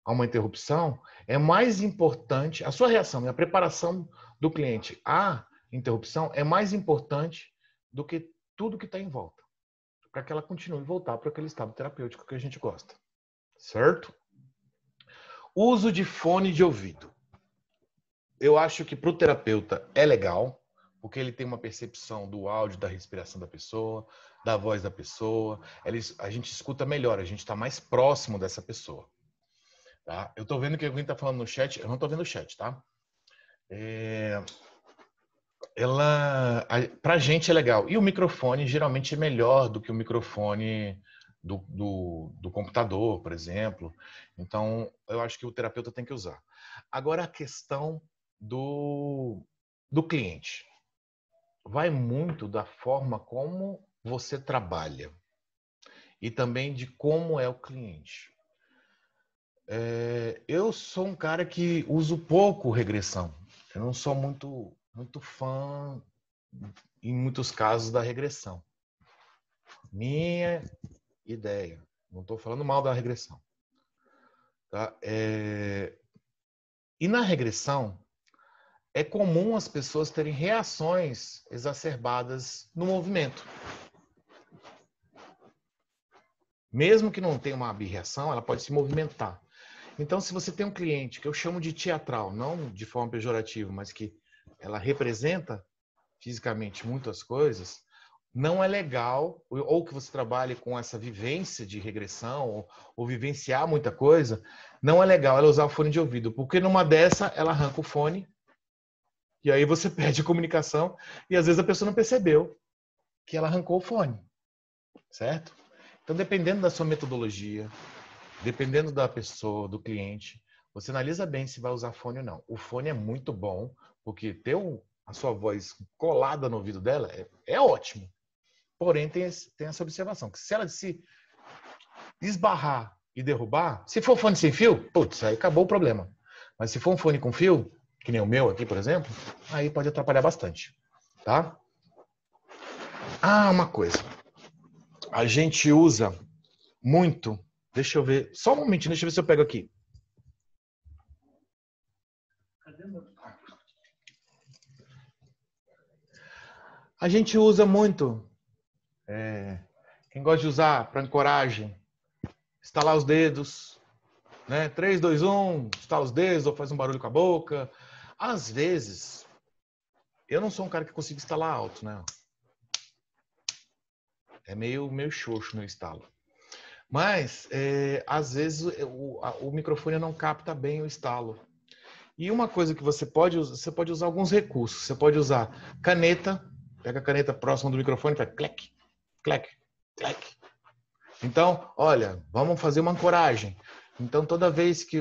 a uma interrupção é mais importante, a sua reação e a preparação do cliente à interrupção é mais importante do que tudo que está em volta, para que ela continue voltar para aquele estado terapêutico que a gente gosta. Certo? Uso de fone de ouvido. Eu acho que para o terapeuta é legal, porque ele tem uma percepção do áudio, da respiração da pessoa, da voz da pessoa. A gente escuta melhor, a gente está mais próximo dessa pessoa. Tá? Eu estou vendo que alguém está falando no chat, eu não estou vendo o chat, tá? Para a gente é legal. E o microfone geralmente é melhor do que o microfone do computador, por exemplo. Então, eu acho que o terapeuta tem que usar. Agora, a questão do cliente. Vai muito da forma como você trabalha e também de como é o cliente. Eu sou um cara que uso pouco regressão. Eu não sou muito fã, em muitos casos, da regressão. Minha ideia. Não estou falando mal da regressão. Tá? E na regressão, é comum as pessoas terem reações exacerbadas no movimento. Mesmo que não tenha uma abreação, ela pode se movimentar. Então, se você tem um cliente que eu chamo de teatral, não de forma pejorativa, mas que ela representa fisicamente muitas coisas, não é legal, ou que você trabalhe com essa vivência de regressão, ou vivenciar muita coisa, não é legal ela usar o fone de ouvido, porque numa dessa ela arranca o fone, e aí você perde a comunicação, e às vezes a pessoa não percebeu que ela arrancou o fone, certo? Então, dependendo da sua metodologia, dependendo da pessoa, do cliente, você analisa bem se vai usar fone ou não. O fone é muito bom, porque ter a sua voz colada no ouvido dela é ótimo. Porém, tem essa observação, que se ela se esbarrar e derrubar, se for fone sem fio, putz, aí acabou o problema. Mas se for um fone com fio, que nem o meu aqui, por exemplo, aí pode atrapalhar bastante, tá? Uma coisa. A gente usa muito, deixa eu ver, só um momentinho, deixa eu ver se eu pego aqui. A gente usa muito, quem gosta de usar para ancoragem, estalar os dedos, né? 3, 2, 1, estala os dedos ou faz um barulho com a boca. Às vezes, eu não sou um cara que consiga estalar alto, né? É meio xoxo meu estalo. Mas, às vezes, o microfone não capta bem o estalo. E uma coisa que você pode usar alguns recursos. Você pode usar caneta, pega a caneta próxima do microfone e faz clec, clec, clec. Então, olha, vamos fazer uma ancoragem. Então, toda vez que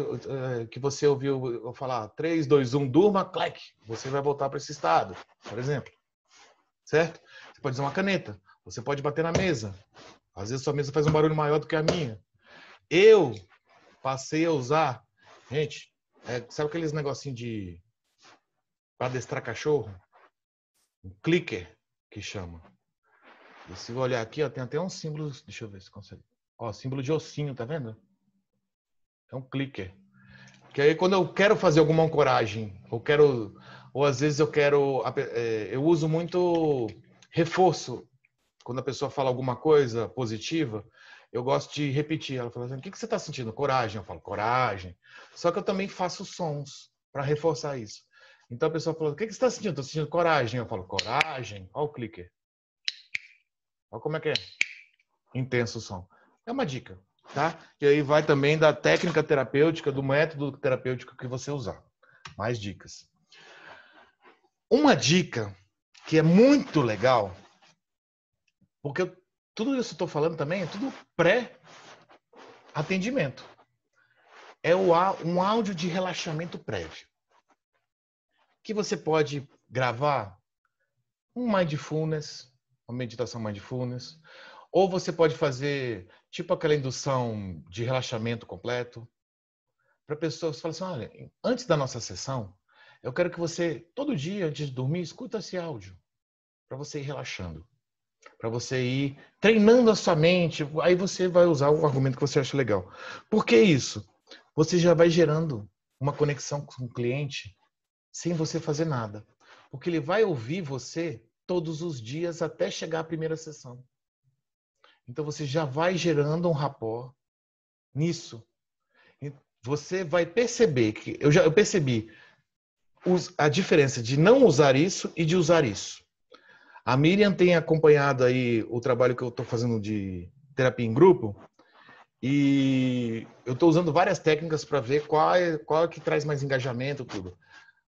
você ouviu eu falar 3, 2, 1, durma, clac, você vai voltar para esse estado, por exemplo. Certo? Você pode usar uma caneta. Você pode bater na mesa. Às vezes sua mesa faz um barulho maior do que a minha. Eu passei a usar... Gente, sabe aqueles negocinhos de... para adestrar cachorro? Um clicker, que chama. E se eu olhar aqui, ó, tem até um símbolo... Deixa eu ver se consegue. Ó, símbolo de ossinho, tá vendo? É um clicker. Que aí quando eu quero fazer alguma ancoragem, ou às vezes eu uso muito reforço. Quando a pessoa fala alguma coisa positiva, eu gosto de repetir. Ela fala assim, o que você está sentindo? Coragem. Eu falo, coragem. Só que eu também faço sons para reforçar isso. Então a pessoa fala, o que você está sentindo? Estou sentindo coragem. Eu falo, coragem. Olha o clicker. Olha como é que é. Intenso o som. É uma dica. Tá? E aí vai também da técnica terapêutica, do método terapêutico que você usar. Mais dicas. Uma dica que é muito legal, porque tudo isso que eu estou falando também é tudo pré-atendimento. É um áudio de relaxamento prévio. Que você pode gravar um mindfulness, uma meditação mindfulness, ou você pode fazer tipo aquela indução de relaxamento completo. Para pessoas falar assim, olha, antes da nossa sessão, eu quero que você, todo dia, antes de dormir, escuta esse áudio. Para você ir relaxando. Para você ir treinando a sua mente. Aí você vai usar o argumento que você acha legal. Por que isso? Você já vai gerando uma conexão com o cliente sem você fazer nada. Porque ele vai ouvir você todos os dias até chegar à primeira sessão. Então você já vai gerando um rapport nisso. Você vai perceber que eu percebi a diferença de não usar isso e de usar isso. A Miriam tem acompanhado aí o trabalho que eu estou fazendo de terapia em grupo e eu estou usando várias técnicas para ver qual é que traz mais engajamento, tudo.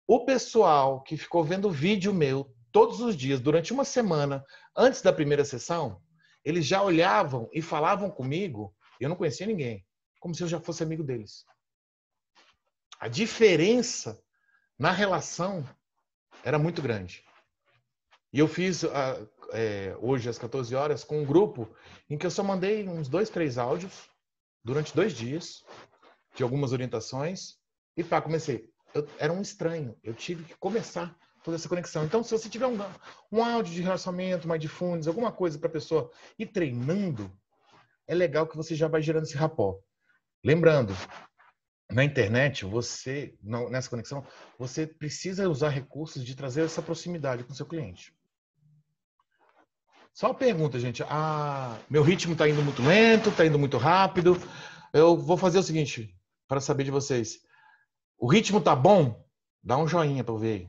O pessoal que ficou vendo vídeo meu todos os dias, durante uma semana, antes da primeira sessão, eles já olhavam e falavam comigo, eu não conhecia ninguém, como se eu já fosse amigo deles. A diferença na relação era muito grande. E eu fiz hoje, às 14 horas, com um grupo em que eu só mandei uns 2, 3 áudios durante 2 dias, de algumas orientações, e comecei. Eu era um estranho, eu tive que começar toda essa conexão. Então, se você tiver um áudio de relacionamento, mindfulness, alguma coisa para a pessoa ir treinando, é legal que você já vai gerando esse rapport. Lembrando, na internet, nessa conexão, você precisa usar recursos de trazer essa proximidade com o seu cliente. Só uma pergunta, gente. Meu ritmo está indo muito lento, está indo muito rápido. Eu vou fazer o seguinte, para saber de vocês. O ritmo tá bom? Dá um joinha para eu ver aí.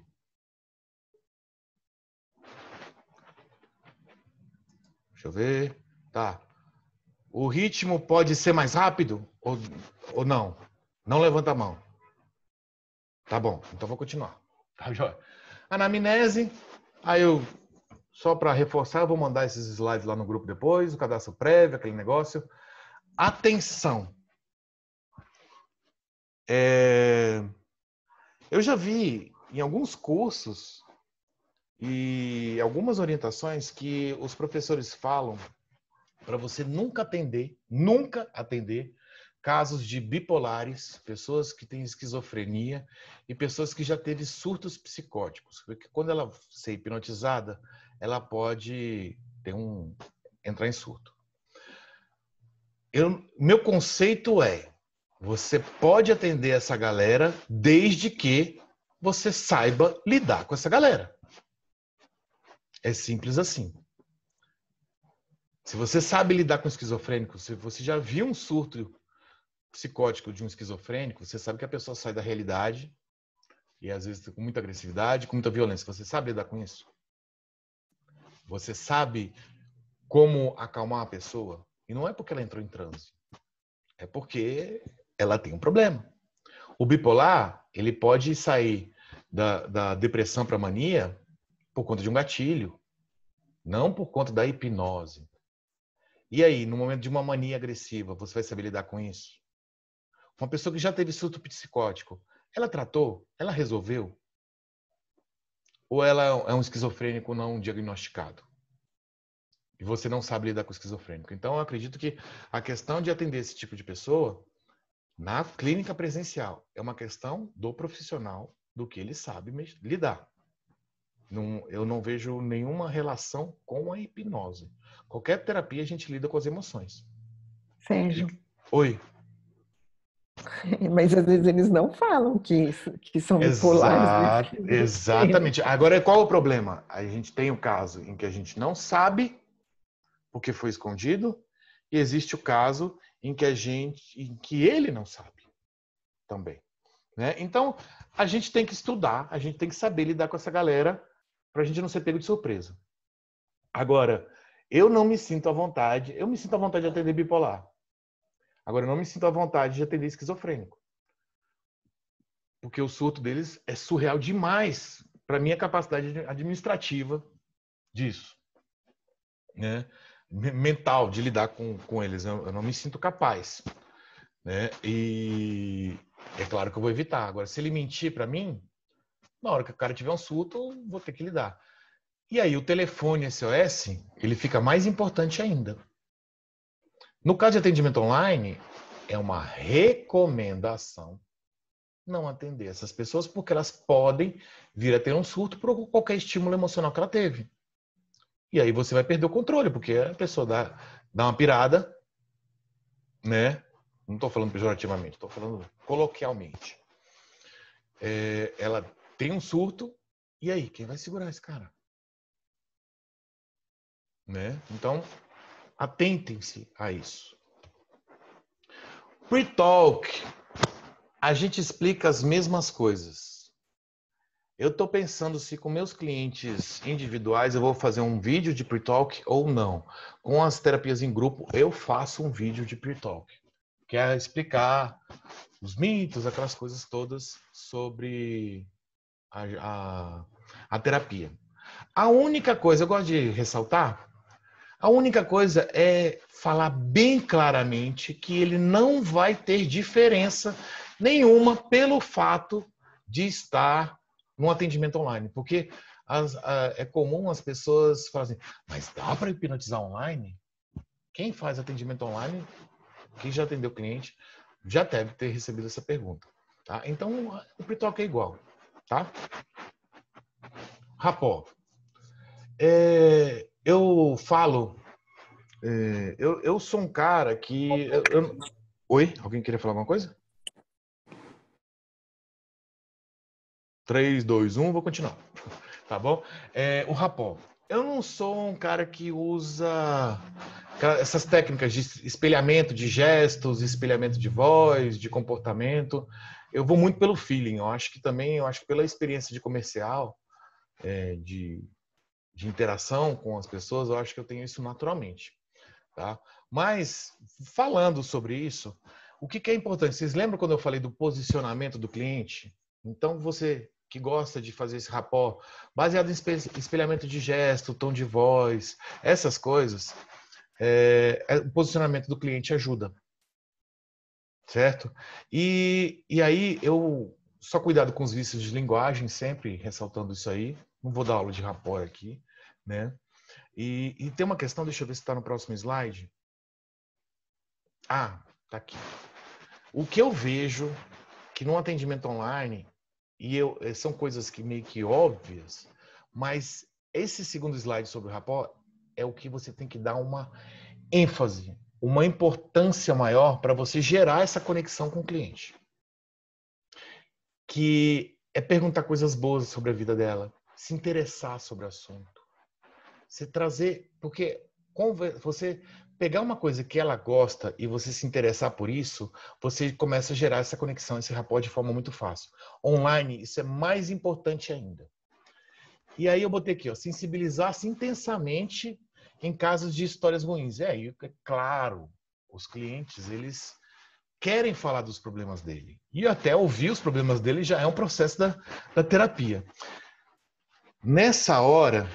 Deixa eu ver. Tá. O ritmo pode ser mais rápido ou não? Não levanta a mão. Tá bom, então vou continuar. Tá, joia? Anamnese. Aí só para reforçar, eu vou mandar esses slides lá no grupo depois, o cadastro prévio, aquele negócio. Atenção. Eu já vi em alguns cursos e algumas orientações que os professores falam para você nunca atender casos de bipolares, pessoas que têm esquizofrenia e pessoas que já teve surtos psicóticos. Porque quando ela ser hipnotizada, ela pode entrar em surto. Meu conceito é, você pode atender essa galera desde que você saiba lidar com essa galera. É simples assim. Se você sabe lidar com esquizofrênico, se você já viu um surto psicótico de um esquizofrênico, você sabe que a pessoa sai da realidade e às vezes com muita agressividade, com muita violência. Você sabe lidar com isso? Você sabe como acalmar a pessoa? E não é porque ela entrou em transe. É porque ela tem um problema. O bipolar, ele pode sair da depressão para a mania por conta de um gatilho, não por conta da hipnose. E aí, no momento de uma mania agressiva, você vai saber lidar com isso? Uma pessoa que já teve surto psicótico, ela tratou? Ela resolveu? Ou ela é um esquizofrênico não diagnosticado? E você não sabe lidar com o esquizofrênico. Então, eu acredito que a questão de atender esse tipo de pessoa na clínica presencial é uma questão do profissional, do que ele sabe lidar. Eu não vejo nenhuma relação com a hipnose. Qualquer terapia a gente lida com as emoções. Sérgio. Oi. Mas às vezes eles não falam que são bipolares. Exatamente. Agora, qual é o problema? A gente tem o caso em que a gente não sabe porque foi escondido, e existe o caso em que ele não sabe também. Né? Então, a gente tem que estudar, a gente tem que saber lidar com essa galera para a gente não ser pego de surpresa. Agora, eu não me sinto à vontade, eu me sinto à vontade de atender bipolar. Agora, eu não me sinto à vontade de atender esquizofrênico. Porque o surto deles é surreal demais para a minha capacidade administrativa disso. Né? Mental, de lidar com eles. Eu não me sinto capaz. Né? E é claro que eu vou evitar. Agora, se ele mentir para mim, na hora que o cara tiver um surto, eu vou ter que lidar. E aí, o telefone SOS, ele fica mais importante ainda. No caso de atendimento online, é uma recomendação não atender essas pessoas, porque elas podem vir a ter um surto por qualquer estímulo emocional que ela teve. E aí você vai perder o controle, porque a pessoa dá uma pirada, né? Não estou falando pejorativamente, estou falando coloquialmente. Ela tem um surto, e aí? Quem vai segurar esse cara? Né? Então, atentem-se a isso. Pre-talk. A gente explica as mesmas coisas. Eu estou pensando se com meus clientes individuais eu vou fazer um vídeo de pre-talk ou não. Com as terapias em grupo, eu faço um vídeo de pre-talk. Que é explicar os mitos, aquelas coisas todas sobre a terapia. A única coisa, eu gosto de ressaltar, a única coisa é falar bem claramente que ele não vai ter diferença nenhuma pelo fato de estar no atendimento online. Porque é comum as pessoas falarem assim, mas dá para hipnotizar online? Quem faz atendimento online, quem já atendeu cliente, já deve ter recebido essa pergunta. Tá? Então, o pre-talk é igual. Tá? Rapó. Eu falo... eu sou um cara que... Oi? Alguém queria falar alguma coisa? 3, 2, 1, vou continuar. Tá bom? O rapó. Eu não sou um cara que usa essas técnicas de espelhamento de gestos, espelhamento de voz, de comportamento. Eu vou muito pelo feeling. Eu acho que pela experiência de comercial, de interação com as pessoas, eu acho que eu tenho isso naturalmente. Tá? Mas, falando sobre isso, o que é importante? Vocês lembram quando eu falei do posicionamento do cliente? Então, você que gosta de fazer esse rapó, baseado em espelhamento de gesto, tom de voz, essas coisas, o posicionamento do cliente ajuda. Certo? E aí, eu só cuidado com os vícios de linguagem, sempre ressaltando isso aí. Não vou dar aula de rapó aqui, né? E tem uma questão, deixa eu ver se está no próximo slide. Ah, tá aqui. O que eu vejo que no atendimento online, são coisas que meio que óbvias, mas esse segundo slide sobre o rapó é o que você tem que dar uma ênfase, uma importância maior para você gerar essa conexão com o cliente. Que é perguntar coisas boas sobre a vida dela, se interessar sobre o assunto. Você trazer, porque você pegar uma coisa que ela gosta e você se interessar por isso, você começa a gerar essa conexão, esse rapport de forma muito fácil. Online, isso é mais importante ainda. E aí eu botei aqui, ó, sensibilizar-se intensamente em casos de histórias ruins. É claro, os clientes, eles querem falar dos problemas dele. E até ouvir os problemas dele já é um processo da terapia. Nessa hora,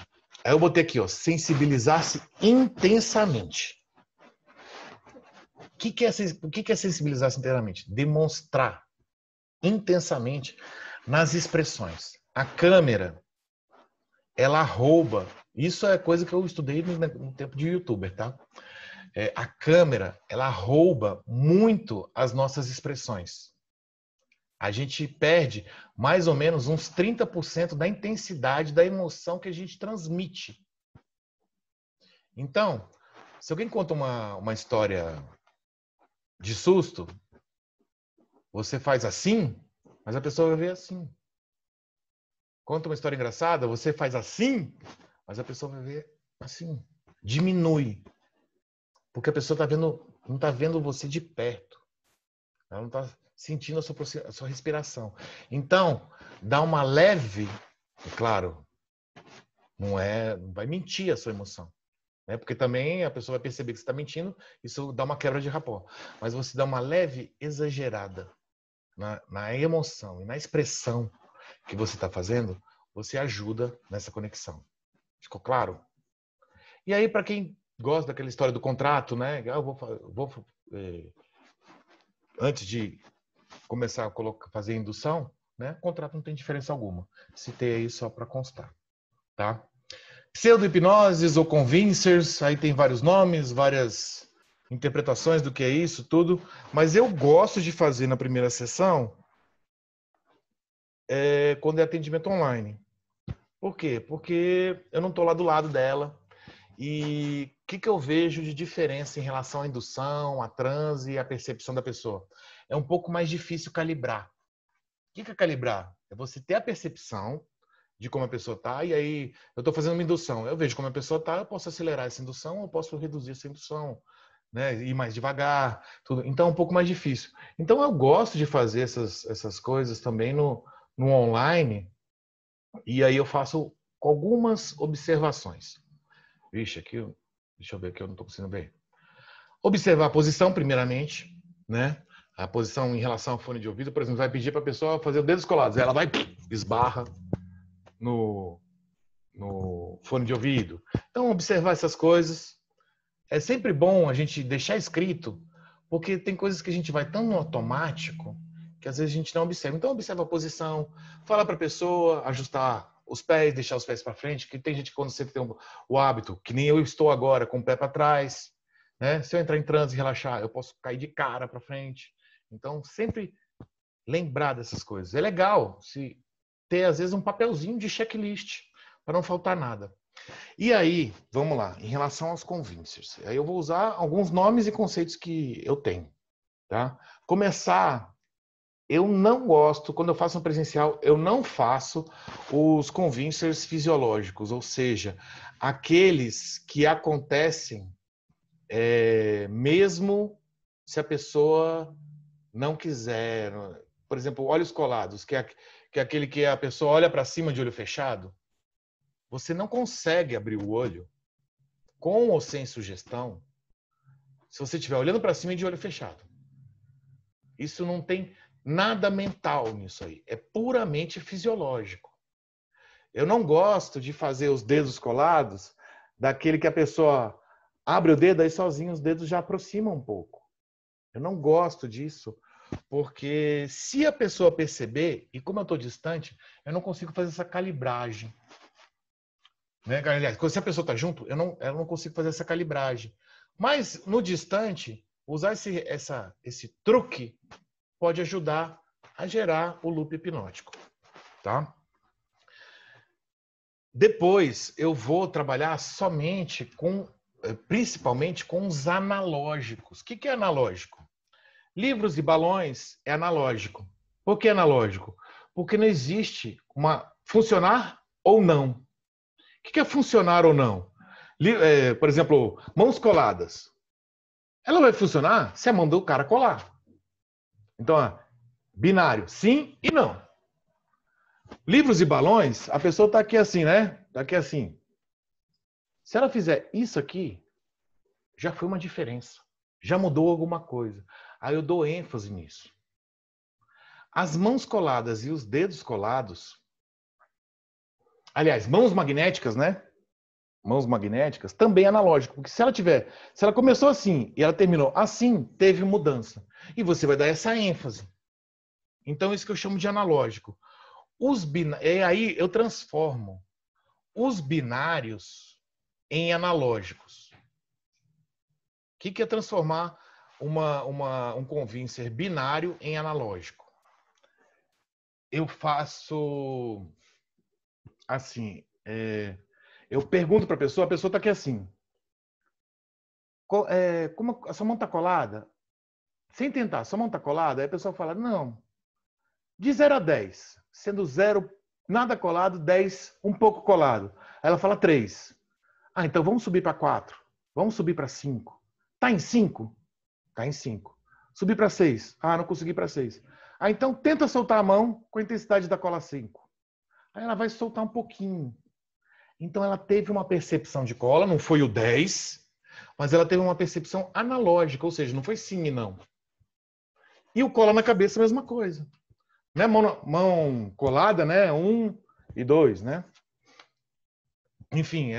aí eu botei aqui, ó, sensibilizar-se intensamente. o que é sensibilizar inteiramente? Demonstrar intensamente nas expressões. A câmera, ela rouba. Isso é coisa que eu estudei no tempo de youtuber, tá? A câmera, ela rouba muito as nossas expressões. A gente perde mais ou menos uns 30% da intensidade da emoção que a gente transmite. Então, se alguém conta uma história de susto, você faz assim, mas a pessoa vai ver assim. Conta uma história engraçada, você faz assim, mas a pessoa vai ver assim. Diminui. Porque a pessoa não está vendo você de perto. Ela não está sentindo a sua respiração. Então, dá uma leve, claro, não vai mentir a sua emoção. Né? Porque também a pessoa vai perceber que você está mentindo, isso dá uma quebra de rapport. Mas você dá uma leve exagerada na emoção e na expressão que você está fazendo, você ajuda nessa conexão. Ficou claro? E aí, para quem gosta daquela história do contrato, né? Antes de começar a fazer a indução, né? O contrato não tem diferença alguma. Citei aí só para constar, tá? Pseudo-hipnoses ou convincers, aí tem vários nomes, várias interpretações do que é isso, tudo. Mas eu gosto de fazer na primeira sessão quando é atendimento online. Por quê? Porque eu não estou lá do lado dela. E o que eu vejo de diferença em relação à indução, à transe e à percepção da pessoa? É um pouco mais difícil calibrar. O que é calibrar? É você ter a percepção de como a pessoa está, e aí eu estou fazendo uma indução. Eu vejo como a pessoa está, eu posso acelerar essa indução, eu posso reduzir essa indução, né? Ir mais devagar, tudo. Então é um pouco mais difícil. Então eu gosto de fazer essas coisas também no online, e aí eu faço algumas observações. Vixe, aqui, deixa eu ver aqui, eu não estou conseguindo ver. Observar a posição, primeiramente, né? A posição em relação ao fone de ouvido, por exemplo, vai pedir para a pessoa fazer os dedos colados. Ela vai, esbarra no fone de ouvido. Então, observar essas coisas. É sempre bom a gente deixar escrito, porque tem coisas que a gente vai tão no automático que às vezes a gente não observa. Então, observa a posição, fala para a pessoa ajustar os pés, deixar os pés para frente, que tem gente que quando você tem o hábito, que nem eu estou agora, com o pé para trás, né? Se eu entrar em transe e relaxar, eu posso cair de cara para frente. Então, sempre lembrar dessas coisas. É legal se ter, às vezes, um papelzinho de checklist, para não faltar nada. E aí, vamos lá, em relação aos convincers. Aí eu vou usar alguns nomes e conceitos que eu tenho, tá? Começar, eu não gosto, quando eu faço um presencial, eu não faço os convincers fisiológicos, ou seja, aqueles que acontecem mesmo se a pessoa não quiser. Por exemplo, olhos colados, que é aquele que a pessoa olha para cima de olho fechado. Você não consegue abrir o olho com ou sem sugestão se você estiver olhando para cima e de olho fechado. Isso não tem nada mental nisso aí. É puramente fisiológico. Eu não gosto de fazer os dedos colados daquele que a pessoa abre o dedo, aí sozinho os dedos já aproximam um pouco. Eu não gosto disso, porque se a pessoa perceber, e como eu estou distante, eu não consigo fazer essa calibragem. Né? Aliás, se a pessoa está junto, eu não consigo fazer essa calibragem. Mas no distante, usar esse truque pode ajudar a gerar o loop hipnótico. Tá? Depois, eu vou trabalhar principalmente com os analógicos. O que é analógico? Livros e balões é analógico. Por que analógico? Porque não existe funcionar ou não. O que é funcionar ou não? Por exemplo, mãos coladas. Ela vai funcionar se a mão do cara colar. Então, binário, sim e não. Livros e balões, a pessoa está aqui assim, né? Está aqui assim. Se ela fizer isso aqui, já foi uma diferença. Já mudou alguma coisa. Aí eu dou ênfase nisso. As mãos coladas e os dedos colados, aliás, mãos magnéticas, né? mãos magnéticas, também é analógico. Porque se ela começou assim e ela terminou assim, teve mudança. E você vai dar essa ênfase. Então, isso que eu chamo de analógico. E aí eu transformo os binários em analógicos. O que é transformar um convincer binário em analógico? Eu faço assim, eu pergunto para a pessoa está aqui assim, como a sua mão está colada? Sem tentar, sua mão está colada? Aí a pessoa fala, não. De 0 a 10, sendo 0 nada colado, 10 um pouco colado. Aí ela fala 3. Ah, então vamos subir para 4. Vamos subir para 5. Tá em 5? Tá em 5. Subir para 6. Ah, não consegui para 6. Ah, então tenta soltar a mão com a intensidade da cola 5. Aí ela vai soltar um pouquinho. Então ela teve uma percepção de cola, não foi o 10, mas ela teve uma percepção analógica, ou seja, não foi sim e não. E o cola na cabeça, a mesma coisa. Né? Mão colada, né? 1 e 2, né? Enfim,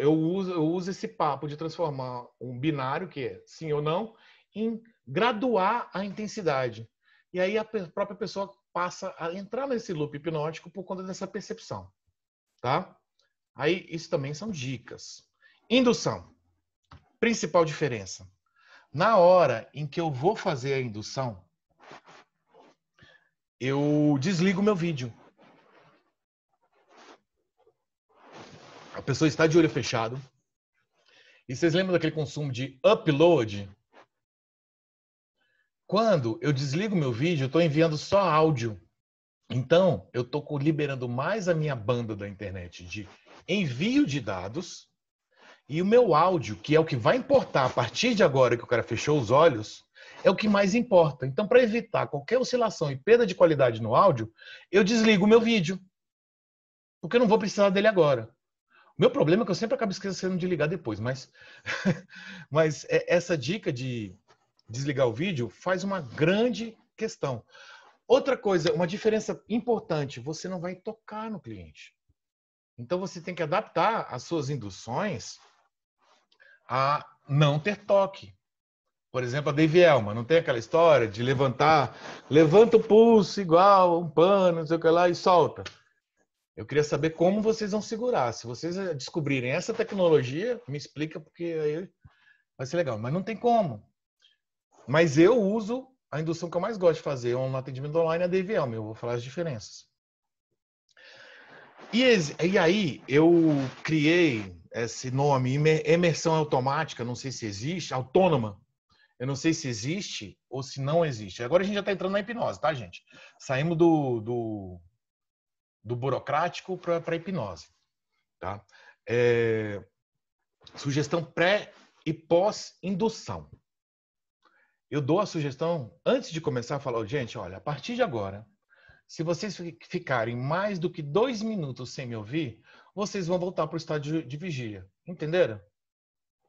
eu uso esse papo de transformar um binário, que é sim ou não, em graduar a intensidade. E aí a própria pessoa passa a entrar nesse loop hipnótico por conta dessa percepção. Tá? Aí, isso também são dicas. Indução. Principal diferença. Na hora em que eu vou fazer a indução, eu desligo meu vídeo. A pessoa está de olho fechado. E vocês lembram daquele consumo de upload? Quando eu desligo meu vídeo, eu estou enviando só áudio. Então, eu estou liberando mais a minha banda da internet de envio de dados e o meu áudio, que é o que vai importar a partir de agora que o cara fechou os olhos, é o que mais importa. Então, para evitar qualquer oscilação e perda de qualidade no áudio, eu desligo o meu vídeo. Porque eu não vou precisar dele agora. O meu problema é que eu sempre acabo esquecendo de ligar depois, mas essa dica de desligar o vídeo faz uma grande questão. Outra coisa, uma diferença importante, você não vai tocar no cliente. Então você tem que adaptar as suas induções a não ter toque. Por exemplo, a Dave Elman, não tem aquela história de levanta o pulso igual um pano, não sei o que lá, e solta. Eu queria saber como vocês vão segurar. Se vocês descobrirem essa tecnologia, me explica, porque aí vai ser legal. Mas não tem como. Mas eu uso a indução que eu mais gosto de fazer no atendimento online, a Dave Elman. Eu vou falar as diferenças. E aí, eu criei esse nome, imersão automática, não sei se existe, autônoma. Eu não sei se existe ou se não existe. Agora a gente já está entrando na hipnose, tá, gente? Saímos do burocrático para a hipnose. Tá? Sugestão pré e pós-indução. Eu dou a sugestão, antes de começar a falar, gente, olha, a partir de agora, se vocês ficarem mais do que 2 minutos sem me ouvir, vocês vão voltar para o estado de vigília. Entenderam?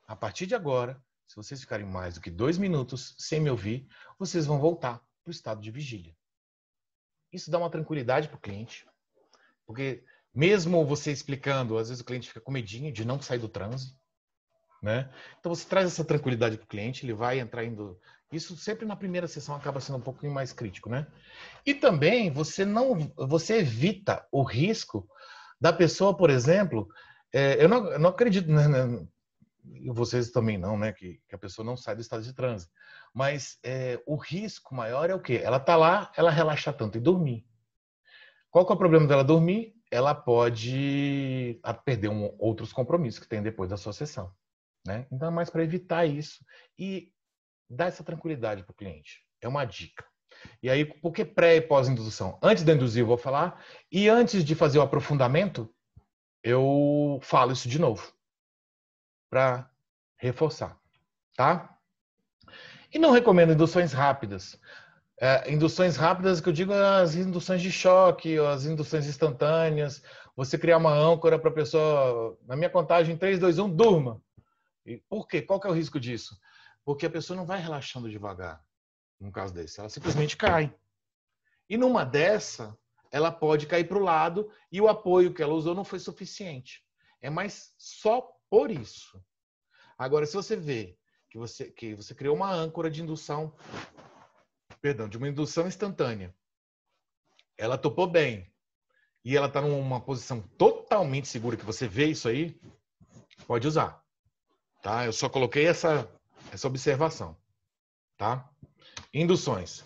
A partir de agora, se vocês ficarem mais do que 2 minutos sem me ouvir, vocês vão voltar para o estado de vigília. Isso dá uma tranquilidade para o cliente. Porque mesmo você explicando, às vezes o cliente fica com medinho de não sair do transe. Né? Então você traz essa tranquilidade para o cliente, ele vai entrar indo... Isso sempre na primeira sessão acaba sendo um pouquinho mais crítico, né? E também você evita o risco da pessoa, por exemplo, eu não acredito, né, vocês também não, né, que a pessoa não sai do estado de transe. Mas o risco maior é o quê? Ela tá lá, ela relaxa tanto e dormir. Qual que é o problema dela dormir? Ela pode perder outros compromissos que tem depois da sua sessão. Né? Então é mais para evitar isso e dar essa tranquilidade para o cliente. É uma dica. E aí, por que pré e pós-indução? Antes da induzir eu vou falar, e antes de fazer o aprofundamento, eu falo isso de novo, para reforçar. Tá? E não recomendo induções rápidas. Induções rápidas, que eu digo, as induções de choque, as induções instantâneas, você criar uma âncora para a pessoa, na minha contagem, 3, 2, 1, durma. E por quê? Qual que é o risco disso? Porque a pessoa não vai relaxando devagar, num caso desse. Ela simplesmente cai. E numa dessa, ela pode cair para o lado e o apoio que ela usou não foi suficiente. É mais só por isso. Agora, se você vê que você criou uma âncora de indução, de uma indução instantânea, ela topou bem e ela está numa posição totalmente segura, que você vê isso aí, pode usar. Tá? Eu só coloquei essa observação. Tá? Induções.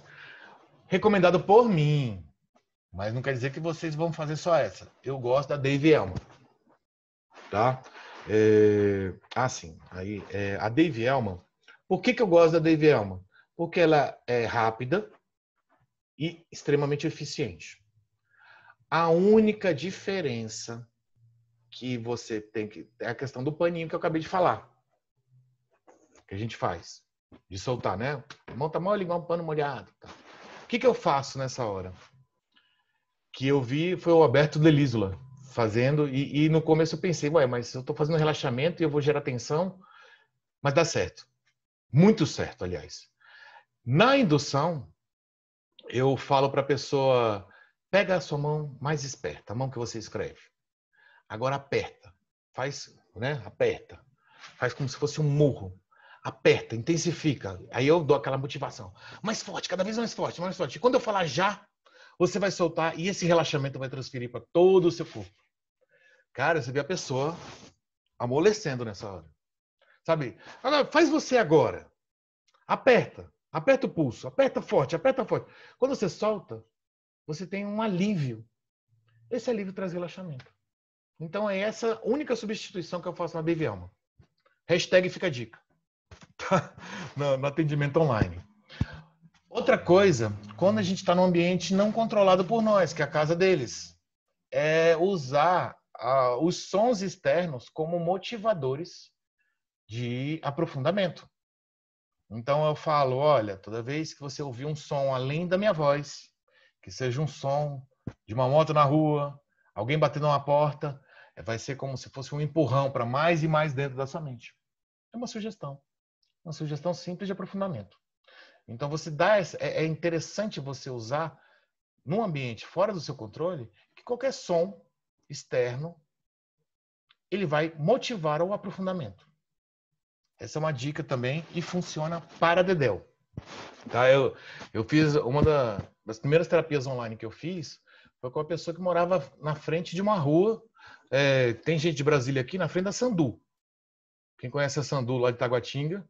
Recomendado por mim, mas não quer dizer que vocês vão fazer só essa. Eu gosto da Dave Elman. Tá? A Dave Elman. Por que eu gosto da Dave Elman? Porque ela é rápida e extremamente eficiente. A única diferença que você tem é a questão do paninho que eu acabei de falar. Que a gente faz. De soltar, né? Mão tá mole igual um pano molhado. Tá? O que eu faço nessa hora? Que eu vi foi o Alberto Delisola fazendo, e no começo eu pensei, mas eu estou fazendo relaxamento e eu vou gerar tensão, mas dá certo. Muito certo, aliás. Na indução, eu falo para a pessoa, pega a sua mão mais esperta, a mão que você escreve. Agora aperta. Faz, né? Aperta. Faz como se fosse um murro. Aperta, intensifica. Aí eu dou aquela motivação. Mais forte, cada vez mais forte, mais forte. E quando eu falar já, você vai soltar e esse relaxamento vai transferir para todo o seu corpo. Cara, você vê a pessoa amolecendo nessa hora. Sabe? Agora, faz você agora. Aperta. Aperta o pulso. Aperta forte, aperta forte. Quando você solta, você tem um alívio. Esse alívio traz relaxamento. Então é essa única substituição que eu faço na Dave Elman. Hashtag fica a dica. Tá? No atendimento online. Outra coisa, quando a gente está num ambiente não controlado por nós, que é a casa deles, é usar os sons externos como motivadores de aprofundamento. Então eu falo, olha, toda vez que você ouvir um som além da minha voz, que seja um som de uma moto na rua, alguém batendo na porta, vai ser como se fosse um empurrão para mais e mais dentro da sua mente. É uma sugestão simples de aprofundamento. Então você dá, é interessante você usar num ambiente fora do seu controle, que qualquer som externo ele vai motivar o aprofundamento. Essa é uma dica também e funciona para Dedéu. Tá? Eu fiz uma das primeiras terapias online que eu fiz foi com uma pessoa que morava na frente de uma rua. Tem gente de Brasília aqui na frente da Sandu. Quem conhece a Sandu lá de Taguatinga?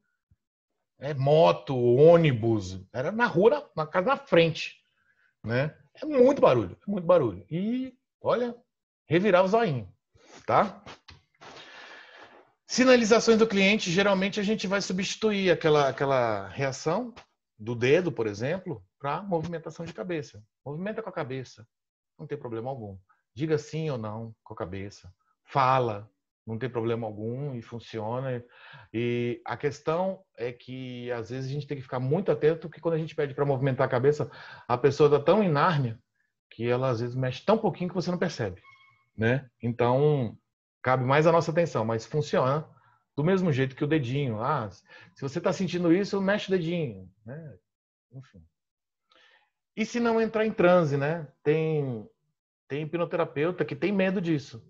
Moto, ônibus, era na rua, na casa na frente, né? É muito barulho, muito barulho. E, olha, revirar o zoinho, tá? Sinalizações do cliente, geralmente a gente vai substituir aquela reação do dedo, por exemplo, para movimentação de cabeça. Movimenta com a cabeça, não tem problema algum. Diga sim ou não com a cabeça. Fala, não tem problema algum e funciona. E a questão é que às vezes a gente tem que ficar muito atento, porque quando a gente pede para movimentar a cabeça, a pessoa está tão inárnia que ela às vezes mexe tão pouquinho que você não percebe, né? Então, cabe mais a nossa atenção, mas funciona do mesmo jeito que o dedinho. Se você está sentindo isso, mexe o dedinho, né? Enfim. E se não entrar em transe, né? Tem hipnoterapeuta que tem medo disso.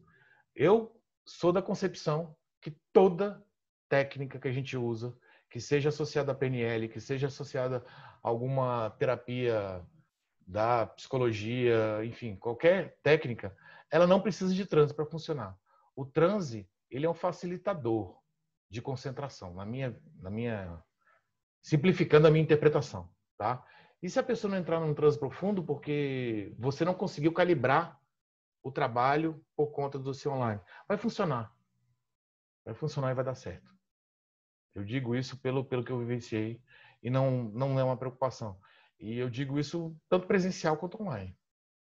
Eu sou da concepção que toda técnica que a gente usa, que seja associada à PNL, que seja associada a alguma terapia da psicologia, enfim, qualquer técnica, ela não precisa de transe para funcionar. O transe, ele é um facilitador de concentração, simplificando a minha interpretação, tá? E se a pessoa não entrar num transe profundo porque você não conseguiu calibrar o trabalho por conta do seu online, vai funcionar. Vai funcionar e vai dar certo. Eu digo isso pelo que eu vivenciei e não é uma preocupação. E eu digo isso tanto presencial quanto online.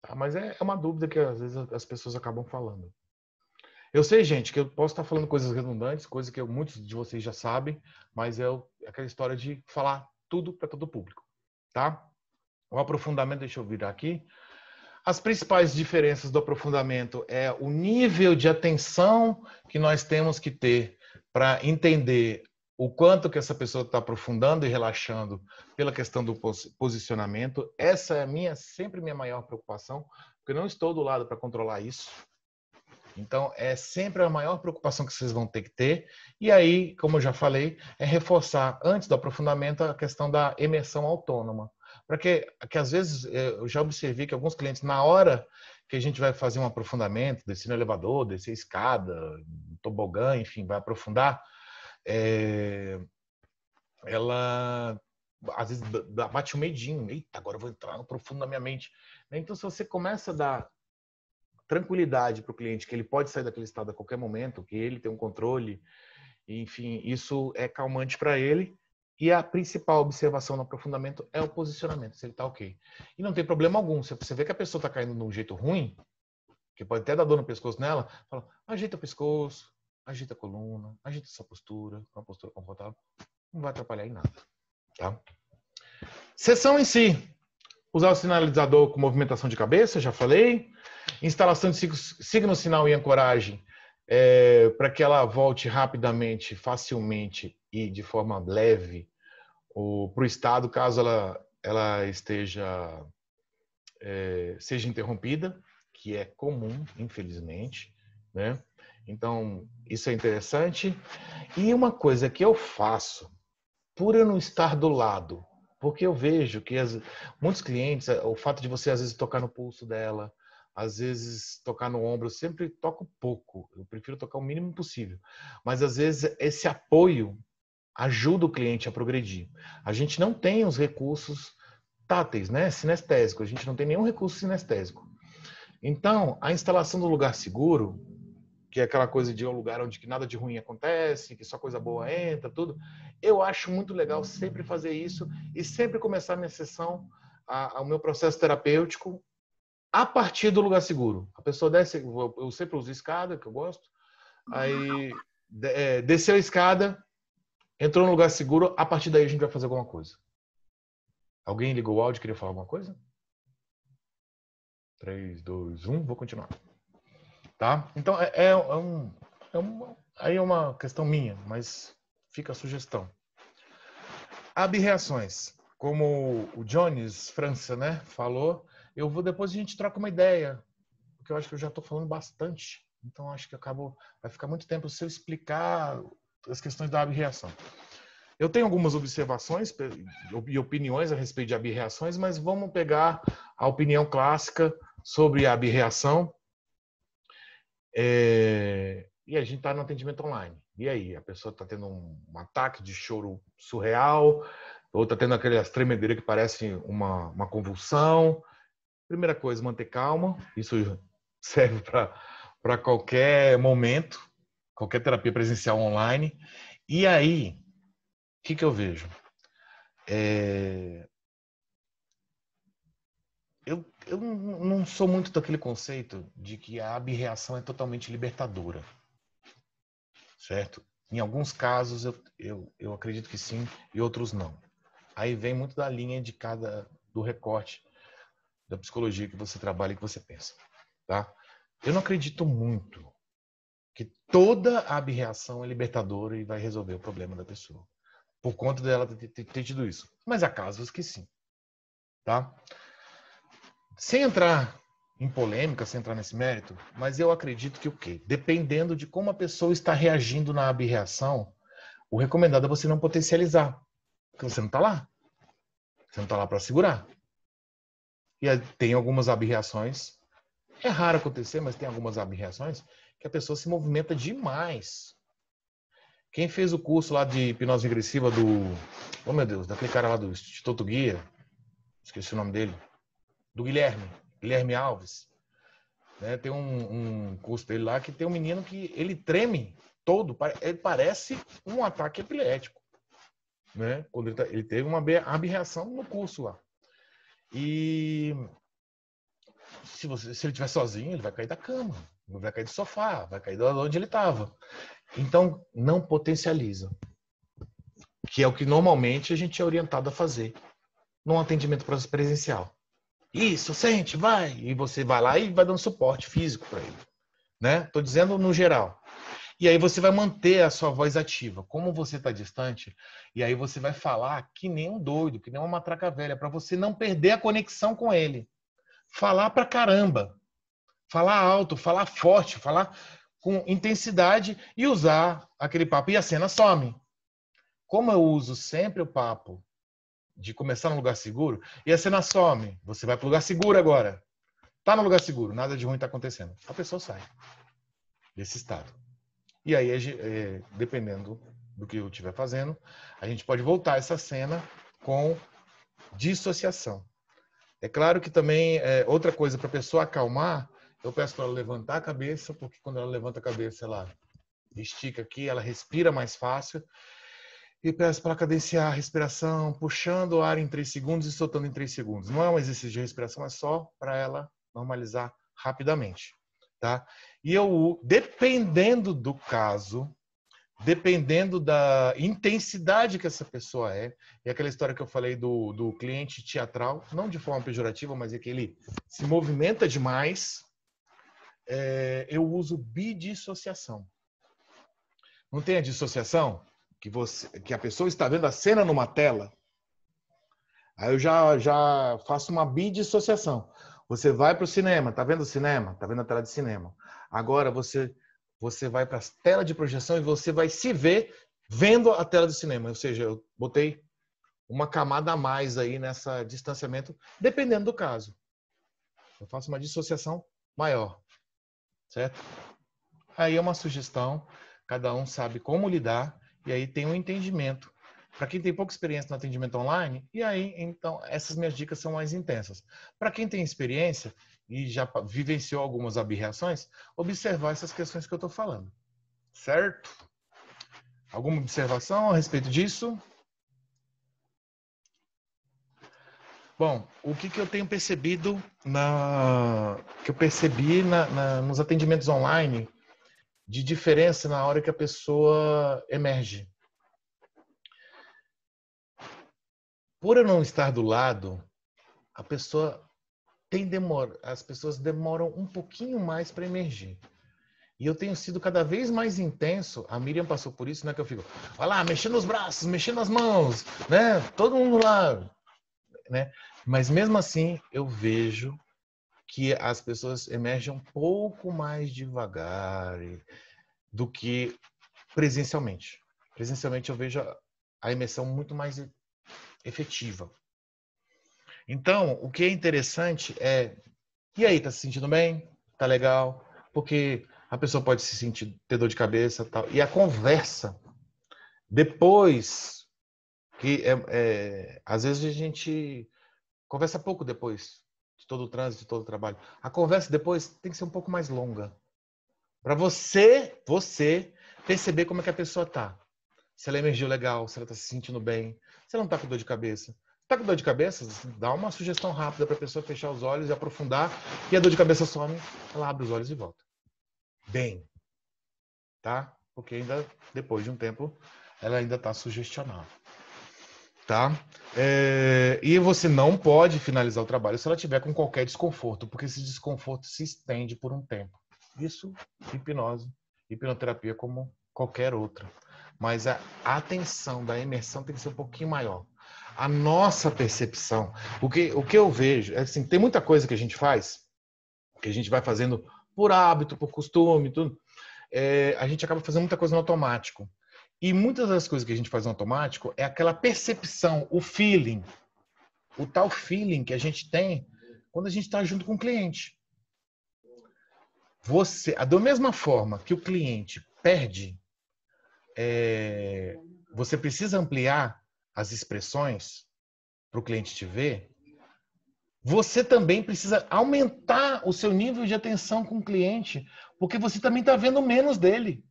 Tá? Mas é uma dúvida que às vezes as pessoas acabam falando. Eu sei, gente, que eu posso estar falando coisas redundantes, coisas que muitos de vocês já sabem, mas é aquela história de falar tudo para todo o público. Tá? O aprofundamento, deixa eu virar aqui. As principais diferenças do aprofundamento é o nível de atenção que nós temos que ter para entender o quanto que essa pessoa está aprofundando e relaxando pela questão do posicionamento. Essa é sempre minha maior preocupação, porque eu não estou do lado para controlar isso. Então, é sempre a maior preocupação que vocês vão ter que ter. E aí, como eu já falei, é reforçar, antes do aprofundamento, a questão da imersão autônoma. Para que às vezes, eu já observei que alguns clientes, na hora que a gente vai fazer um aprofundamento, descer no elevador, descer a escada, tobogã, enfim, vai aprofundar, ela às vezes bate um medinho. Eita, agora eu vou entrar no profundo da minha mente. Então, se você começa a dar tranquilidade para o cliente, que ele pode sair daquele estado a qualquer momento, que ele tem um controle, enfim, isso é calmante para ele. E a principal observação no aprofundamento é o posicionamento, se ele está ok. E não tem problema algum. Se você vê que a pessoa está caindo de um jeito ruim, que pode até dar dor no pescoço nela, fala, ajeita o pescoço, ajeita a coluna, ajeita essa postura, uma postura confortável. Não vai atrapalhar em nada. Tá? Sessão em si. Usar o sinalizador com movimentação de cabeça, já falei. Instalação de signo, sinal e ancoragem para que ela volte rapidamente, facilmente e de forma leve para o estado, caso ela seja interrompida, que é comum, infelizmente, né? Então, isso é interessante. E uma coisa que eu faço, por eu não estar do lado, porque eu vejo que muitos clientes, o fato de você às vezes tocar no pulso dela, às vezes tocar no ombro, eu sempre toco pouco, eu prefiro tocar o mínimo possível. Mas às vezes esse apoio ajuda o cliente a progredir. A gente não tem os recursos táteis, né? Sinestésicos, a gente não tem nenhum recurso sinestésico. Então, a instalação do lugar seguro, que é aquela coisa de um lugar onde nada de ruim acontece, que só coisa boa entra, tudo. Eu acho muito legal sempre fazer isso e sempre começar a minha sessão, o meu processo terapêutico, a partir do lugar seguro. A pessoa desce, eu sempre uso escada, que eu gosto, aí desceu a escada, entrou no lugar seguro, a partir daí a gente vai fazer alguma coisa. Alguém ligou o áudio e queria falar alguma coisa? 3, 2, 1, vou continuar. Tá? Então, aí é uma questão minha, mas fica a sugestão. Abreações. Como o Jones França, né, falou, depois a gente troca uma ideia, porque eu acho que eu já estou falando bastante, então acho que vai ficar muito tempo se eu explicar as questões da abreação. Eu tenho algumas observações e opiniões a respeito de abreações, mas vamos pegar a opinião clássica sobre a abreação. E a gente está no atendimento online. E aí? A pessoa está tendo um ataque de choro surreal, ou está tendo aquelas tremedeiras que parecem uma convulsão. Primeira coisa, manter calma. Isso serve para qualquer momento, qualquer terapia presencial online. E aí, o que eu vejo? Eu não sou muito daquele conceito de que a abreação é totalmente libertadora. Certo? Em alguns casos eu acredito que sim, e outros não. Aí vem muito da linha do recorte da psicologia que você trabalha e que você pensa. Tá? Eu não acredito muito que toda a abreação é libertadora e vai resolver o problema da pessoa. Por conta dela ter tido isso. Mas há casos que sim. Tá? Sem entrar em polêmica, sem entrar nesse mérito, mas eu acredito que o quê? Dependendo de como a pessoa está reagindo na abreação, o recomendado é você não potencializar. Porque você não está lá. Você não está lá para segurar. E tem algumas abreações, é raro acontecer, mas tem algumas abreações que a pessoa se movimenta demais. Quem fez o curso lá de hipnose regressiva oh meu Deus, daquele cara lá do Instituto Guia, esqueci o nome dele, do Guilherme Alves, né? Tem um curso dele lá que tem um menino que ele treme todo, ele parece um ataque epilético, né? Quando ele teve uma abreação no curso lá. E se ele estiver sozinho, ele vai cair da cama, vai cair do sofá, vai cair de onde ele estava. Então, não potencializa, que é o que normalmente a gente é orientado a fazer num atendimento presencial. Isso, sente, vai. E você vai lá e vai dando suporte físico para ele. Né? Tô dizendo no geral. E aí você vai manter a sua voz ativa. Como você está distante, e aí você vai falar que nem um doido, que nem uma matraca velha, para você não perder a conexão com ele. Falar pra caramba. falar alto, falar forte, falar com intensidade e usar aquele papo. E a cena some. Como eu uso sempre o papo de começar num lugar seguro, e a cena some. Você vai para o lugar seguro agora. Tá no lugar seguro, nada de ruim está acontecendo. A pessoa sai desse estado. E aí, dependendo do que eu estiver fazendo, a gente pode voltar essa cena com dissociação. É claro que também, outra coisa, para a pessoa acalmar, eu peço para ela levantar a cabeça, porque quando ela levanta a cabeça, ela estica aqui, ela respira mais fácil. E peço para cadenciar a respiração, puxando o ar em 3 segundos e soltando em 3 segundos. Não é um exercício de respiração, é só para ela normalizar rapidamente. Tá? E eu, dependendo do caso, dependendo da intensidade que essa pessoa é aquela história que eu falei do cliente teatral, não de forma pejorativa, mas é que ele se movimenta demais, eu uso bidissociação. Não tem a dissociação? Que a pessoa está vendo a cena numa tela? Aí eu já faço uma bidissociação. Você vai para o cinema, tá vendo o cinema? Tá vendo a tela de cinema. Agora você vai para a tela de projeção e você vai se ver vendo a tela do cinema. Ou seja, eu botei uma camada a mais aí nessa distanciamento, dependendo do caso. Eu faço uma dissociação maior, certo? Aí é uma sugestão, cada um sabe como lidar e aí tem um entendimento. Para quem tem pouca experiência no atendimento online, e aí, então, essas minhas dicas são mais intensas. Para quem tem experiência e já vivenciou algumas aberrações, observar essas questões que eu estou falando. Certo? Alguma observação a respeito disso? Bom, o que eu tenho percebido nos atendimentos online de diferença na hora que a pessoa emerge? Por eu não estar do lado, as pessoas demoram um pouquinho mais para emergir. E eu tenho sido cada vez mais intenso. A Miriam passou por isso, né? Que eu fico, olha lá, mexendo os braços, mexendo as mãos, né? Todo mundo lá, né? Mas mesmo assim, eu vejo que as pessoas emergem um pouco mais devagar do que presencialmente. Presencialmente eu vejo a imersão muito mais efetiva. Então, o que é interessante e aí, tá se sentindo bem? Tá legal? Porque a pessoa pode ter dor de cabeça e tal. E a conversa, depois, às vezes a gente conversa pouco depois de todo o trânsito, de todo o trabalho. A conversa depois tem que ser um pouco mais longa. Para você perceber como é que a pessoa tá. Se ela emergiu legal, se ela tá se sentindo bem, se ela não tá com dor de cabeça. Tá com dor de cabeça? Dá uma sugestão rápida para a pessoa fechar os olhos e aprofundar. E a dor de cabeça some, ela abre os olhos e volta. Bem, tá? Porque ainda, depois de um tempo, ela ainda está sugestionável. Tá? E você não pode finalizar o trabalho se ela tiver com qualquer desconforto, porque esse desconforto se estende por um tempo. Isso, hipnoterapia como qualquer outra. Mas a atenção da imersão tem que ser um pouquinho maior. A nossa percepção, o que eu vejo, assim, tem muita coisa que a gente faz, que a gente vai fazendo por hábito, por costume, tudo. A gente acaba fazendo muita coisa no automático. E muitas das coisas que a gente faz no automático é aquela percepção, o feeling, o tal feeling que a gente tem quando a gente está junto com o cliente. Da mesma forma que o cliente perde, você precisa ampliar as expressões para o cliente te ver, você também precisa aumentar o seu nível de atenção com o cliente, porque você também está vendo menos dele.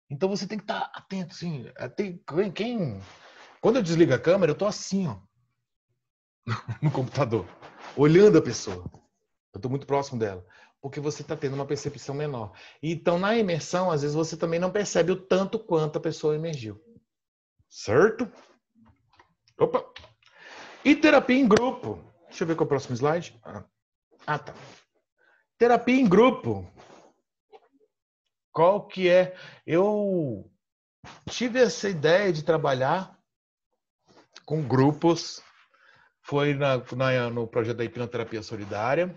Então você tem que estar atento, assim. Quando eu desligo a câmera, eu estou assim, ó, no computador, olhando a pessoa. Eu estou muito próximo dela, porque você está tendo uma percepção menor. Então, na imersão, às vezes você também não percebe o tanto quanto a pessoa emergiu. Certo? Opa! E terapia em grupo. Deixa eu ver qual é o próximo slide. Tá. Terapia em grupo. Qual que é? Eu tive essa ideia de trabalhar com grupos. Foi no projeto da hipnoterapia solidária.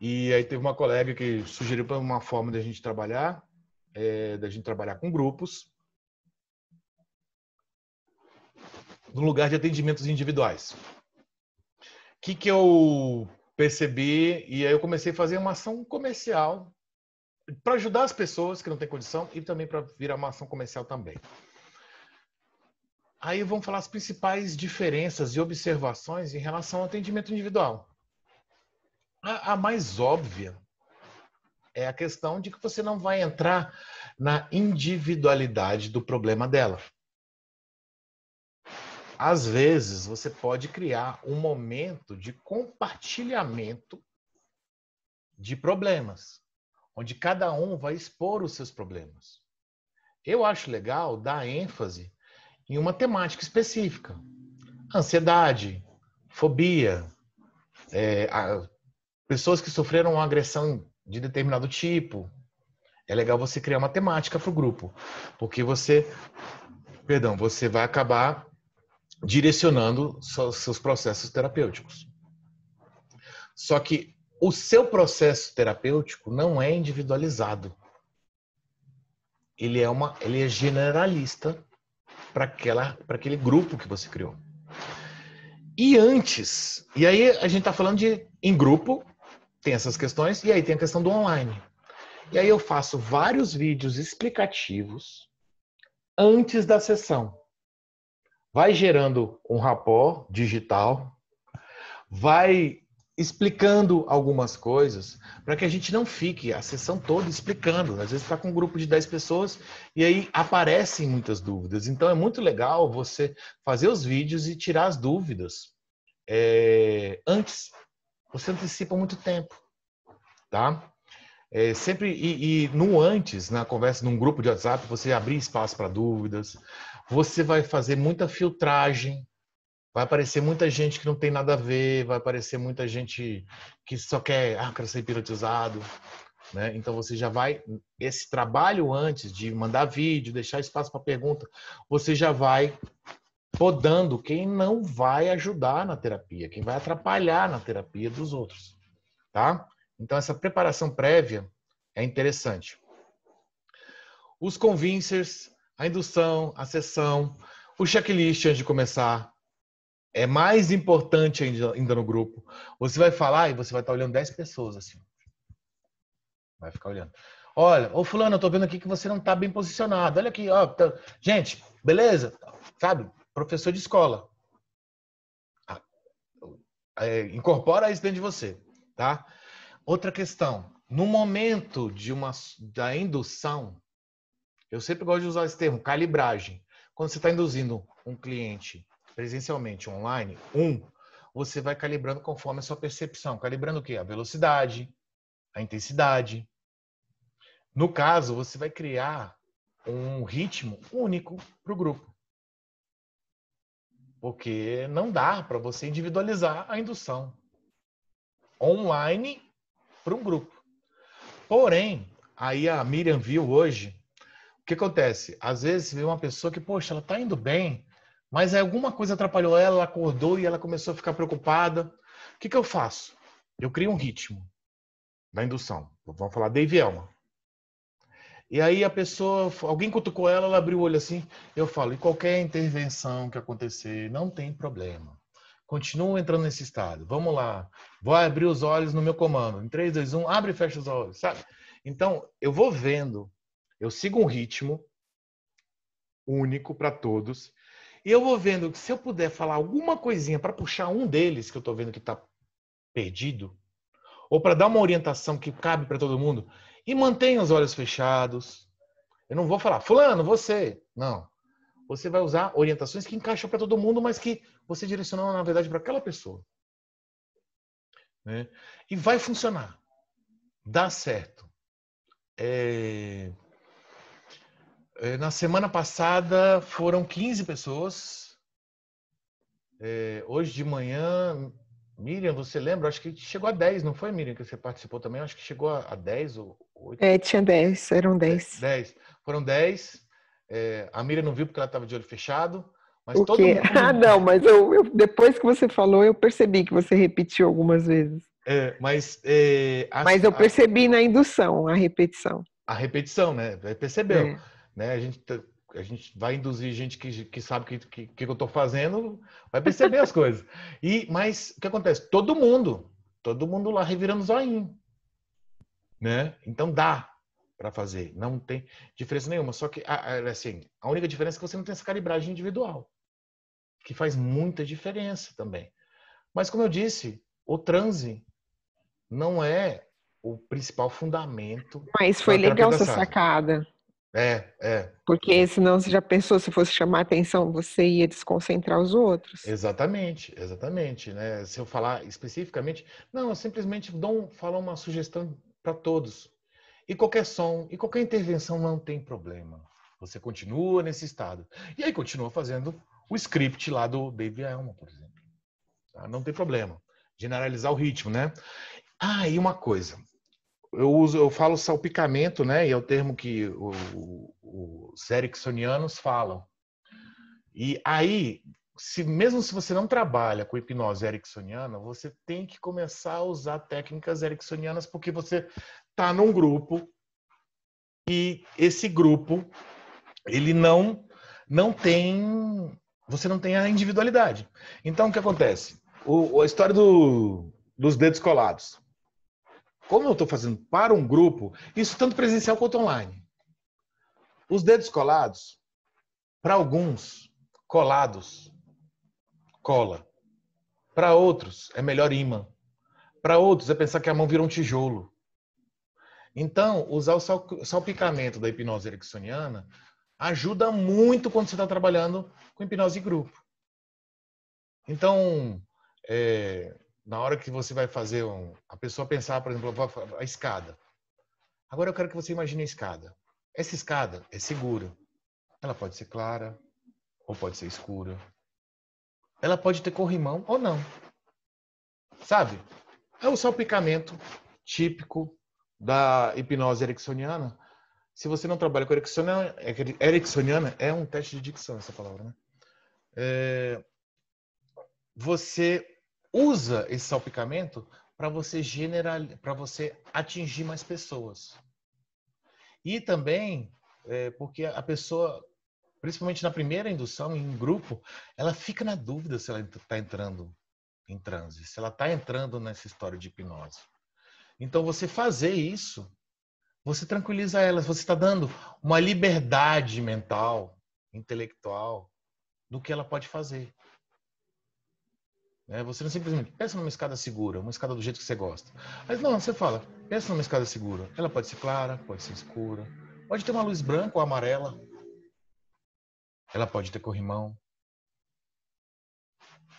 E aí teve uma colega que sugeriu para uma forma da gente trabalhar com grupos, no lugar de atendimentos individuais. O que eu percebi? E aí eu comecei a fazer uma ação comercial para ajudar as pessoas que não têm condição e também para virar uma ação comercial também. Aí vamos falar as principais diferenças e observações em relação ao atendimento individual. A mais óbvia é a questão de que você não vai entrar na individualidade do problema dela. Às vezes, você pode criar um momento de compartilhamento de problemas, onde cada um vai expor os seus problemas. Eu acho legal dar ênfase em uma temática específica. Ansiedade, fobia, pessoas que sofreram uma agressão de determinado tipo. É legal você criar uma temática para o grupo, porque você vai acabar direcionando seus processos terapêuticos. Só que o seu processo terapêutico não é individualizado. Ele é generalista para aquele grupo que você criou. E aí a gente está falando de em grupo, tem essas questões, e aí tem a questão do online. E aí eu faço vários vídeos explicativos antes da sessão. Vai gerando um rapport digital, vai explicando algumas coisas para que a gente não fique a sessão toda explicando. Às vezes está com um grupo de 10 pessoas e aí aparecem muitas dúvidas. Então é muito legal você fazer os vídeos e tirar as dúvidas antes. Você antecipa muito tempo, tá? Sempre no antes, na conversa, num grupo de WhatsApp, você abrir espaço para dúvidas. Você vai fazer muita filtragem. Vai aparecer muita gente que não tem nada a ver, vai aparecer muita gente que só quero ser hipnotizado, né? Então você já vai, esse trabalho antes de mandar vídeo, deixar espaço para pergunta, você já vai podando quem não vai ajudar na terapia, quem vai atrapalhar na terapia dos outros, tá? Então essa preparação prévia é interessante. Os convincers, a indução, a sessão, o checklist antes de começar, é mais importante ainda no grupo. Você vai falar e você vai estar olhando 10 pessoas assim. Vai ficar olhando. Olha, ô fulano, eu tô vendo aqui que você não tá bem posicionado. Olha aqui, ó. Gente, beleza? Sabe? Professor de escola. Incorpora isso dentro de você, tá? Outra questão. No momento da indução, eu sempre gosto de usar esse termo, calibragem. Quando você está induzindo um cliente presencialmente, online, você vai calibrando conforme a sua percepção. Calibrando o quê? A velocidade, a intensidade. No caso, você vai criar um ritmo único para o grupo. Porque não dá para você individualizar a indução online para um grupo. Porém, aí a Miriam viu hoje, o que acontece? Às vezes você vê uma pessoa que, poxa, ela está indo bem, mas alguma coisa atrapalhou ela acordou e ela começou a ficar preocupada. O que eu faço? Eu crio um ritmo da indução. Vamos falar Dave Elman. E aí a pessoa, alguém cutucou ela, ela abriu o olho assim, eu falo, e qualquer intervenção que acontecer, não tem problema. Continua entrando nesse estado. Vamos lá. Vou abrir os olhos no meu comando. Em 3, 2, 1, abre e fecha os olhos, sabe? Então, eu vou vendo, eu sigo um ritmo único para todos. E eu vou vendo que se eu puder falar alguma coisinha para puxar um deles, que eu estou vendo que está perdido, ou para dar uma orientação que cabe para todo mundo, e mantenha os olhos fechados. Eu não vou falar, fulano, você. Não. Você vai usar orientações que encaixam para todo mundo, mas que você direcionou, na verdade, para aquela pessoa. Né? E vai funcionar. Dá certo. Na semana passada foram 15 pessoas. Hoje de manhã, Miriam, você lembra? Acho que chegou a 10, não foi, Miriam, que você participou também? Acho que chegou a 10 ou 8. Tinha 10, eram 10. 10. Foram 10. A Miriam não viu porque ela estava de olho fechado. Mas o todo quê? mundo... Não, mas depois que você falou, eu percebi que você repetiu algumas vezes. Mas eu percebi na indução a repetição. A repetição, né? Percebeu, É. né? A gente vai induzir gente que sabe que eu estou fazendo, vai perceber as coisas. Mas o que acontece? Todo mundo lá revirando zoinho, né? Então dá para fazer, não tem diferença nenhuma. Só que assim, a única diferença é que você não tem essa calibragem individual, que faz muita diferença também. Mas como eu disse, o transe não é o principal fundamento Mas foi da terapia legal da essa SASM. sacada. É. Porque senão você já pensou, se fosse chamar atenção, você ia desconcentrar os outros. Exatamente, né? Se eu falar especificamente, não, eu simplesmente falo uma sugestão para todos. E qualquer som, e qualquer intervenção não tem problema. Você continua nesse estado. E aí continua fazendo o script lá do David Elman, por exemplo. Tá? Não tem problema. Generalizar o ritmo, né? E uma coisa. Eu falo salpicamento, né? E é o termo que os ericksonianos falam. E aí, mesmo se você não trabalha com hipnose ericksoniana, você tem que começar a usar técnicas ericksonianas, porque você está num grupo e esse grupo, ele não tem... Você não tem a individualidade. Então, o que acontece? A história dos dedos colados. Como eu estou fazendo para um grupo, isso tanto presencial quanto online. Os dedos colados, para alguns, colados, cola. Para outros, é melhor imã. Para outros, é pensar que a mão vira um tijolo. Então, usar o salpicamento da hipnose ericksoniana ajuda muito quando você está trabalhando com hipnose de grupo. Então, na hora que você vai fazer a pessoa pensar, por exemplo, a escada. Agora eu quero que você imagine a escada. Essa escada é segura. Ela pode ser clara ou pode ser escura. Ela pode ter corrimão ou não. Sabe? É o salpicamento típico da hipnose ericksoniana. Se você não trabalha com ericksoniana, é um teste de dicção essa palavra, né? Você usa esse salpicamento para você para você atingir mais pessoas. E também porque a pessoa, principalmente na primeira indução em grupo, ela fica na dúvida se ela está entrando em transe, se ela está entrando nessa história de hipnose. Então você fazer isso, você tranquiliza elas, você está dando uma liberdade mental, intelectual, do que ela pode fazer. Você não simplesmente pensa numa escada segura, uma escada do jeito que você gosta. Mas não, você fala, pensa numa escada segura. Ela pode ser clara, pode ser escura, pode ter uma luz branca ou amarela. Ela pode ter corrimão.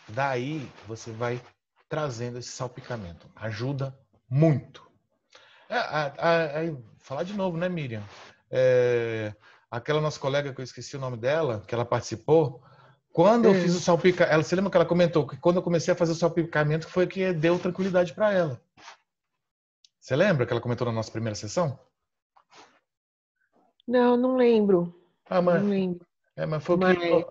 Daí você vai trazendo esse salpicamento. Ajuda muito. Falar de novo, né, Miriam? Aquela nossa colega que eu esqueci o nome dela, que ela participou, quando eu fiz o salpicamento, você lembra que ela comentou que quando eu comecei a fazer o salpicamento foi que deu tranquilidade para ela. Você lembra que ela comentou na nossa primeira sessão? Não lembro. Não lembro. Mas foi que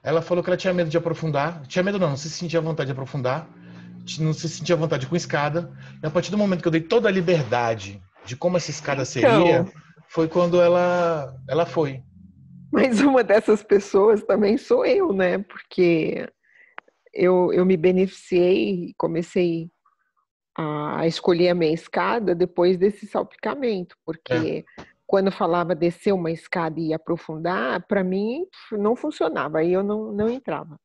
ela falou que ela tinha medo de aprofundar. Tinha medo não se sentia vontade de aprofundar. Não se sentia vontade com escada. E a partir do momento que eu dei toda a liberdade de como essa escada seria, foi quando ela foi. Mas uma dessas pessoas também sou eu, né? Porque eu me beneficiei e comecei a escolher a minha escada depois desse salpicamento, porque quando falava descer uma escada e aprofundar, para mim não funcionava, aí eu não entrava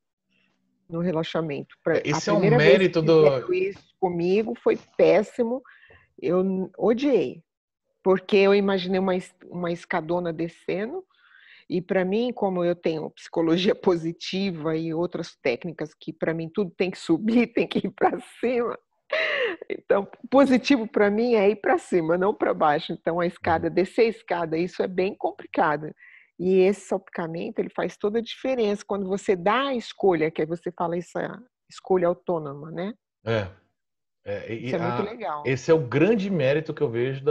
no relaxamento. Esse é o mérito do... isso comigo foi péssimo, eu odiei, porque eu imaginei uma escadona descendo, e para mim, como eu tenho psicologia positiva e outras técnicas que para mim tudo tem que subir, tem que ir para cima. Então, positivo para mim é ir para cima, não para baixo. Então, descer a escada, isso é bem complicado. E esse salpicamento, ele faz toda a diferença quando você dá a escolha, que aí você fala essa escolha autônoma, né? Isso é muito legal. Esse é o grande mérito que eu vejo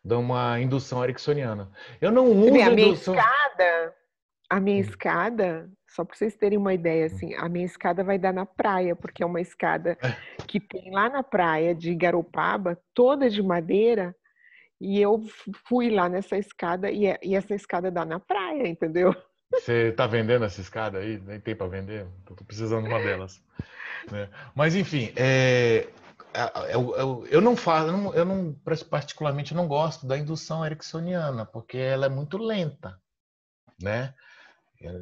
de uma indução ericksoniana. Eu não uso a minha escada, Só para vocês terem uma ideia, assim, a minha escada vai dar na praia, porque é uma escada que tem lá na praia de Garopaba, toda de madeira, e eu fui lá nessa escada e essa escada dá na praia, entendeu? Você tá vendendo essa escada aí? Nem tem para vender? Tô precisando de uma delas. Né? Mas enfim, eu não falo, eu não particularmente não gosto da indução ericksoniana, porque ela é muito lenta, né?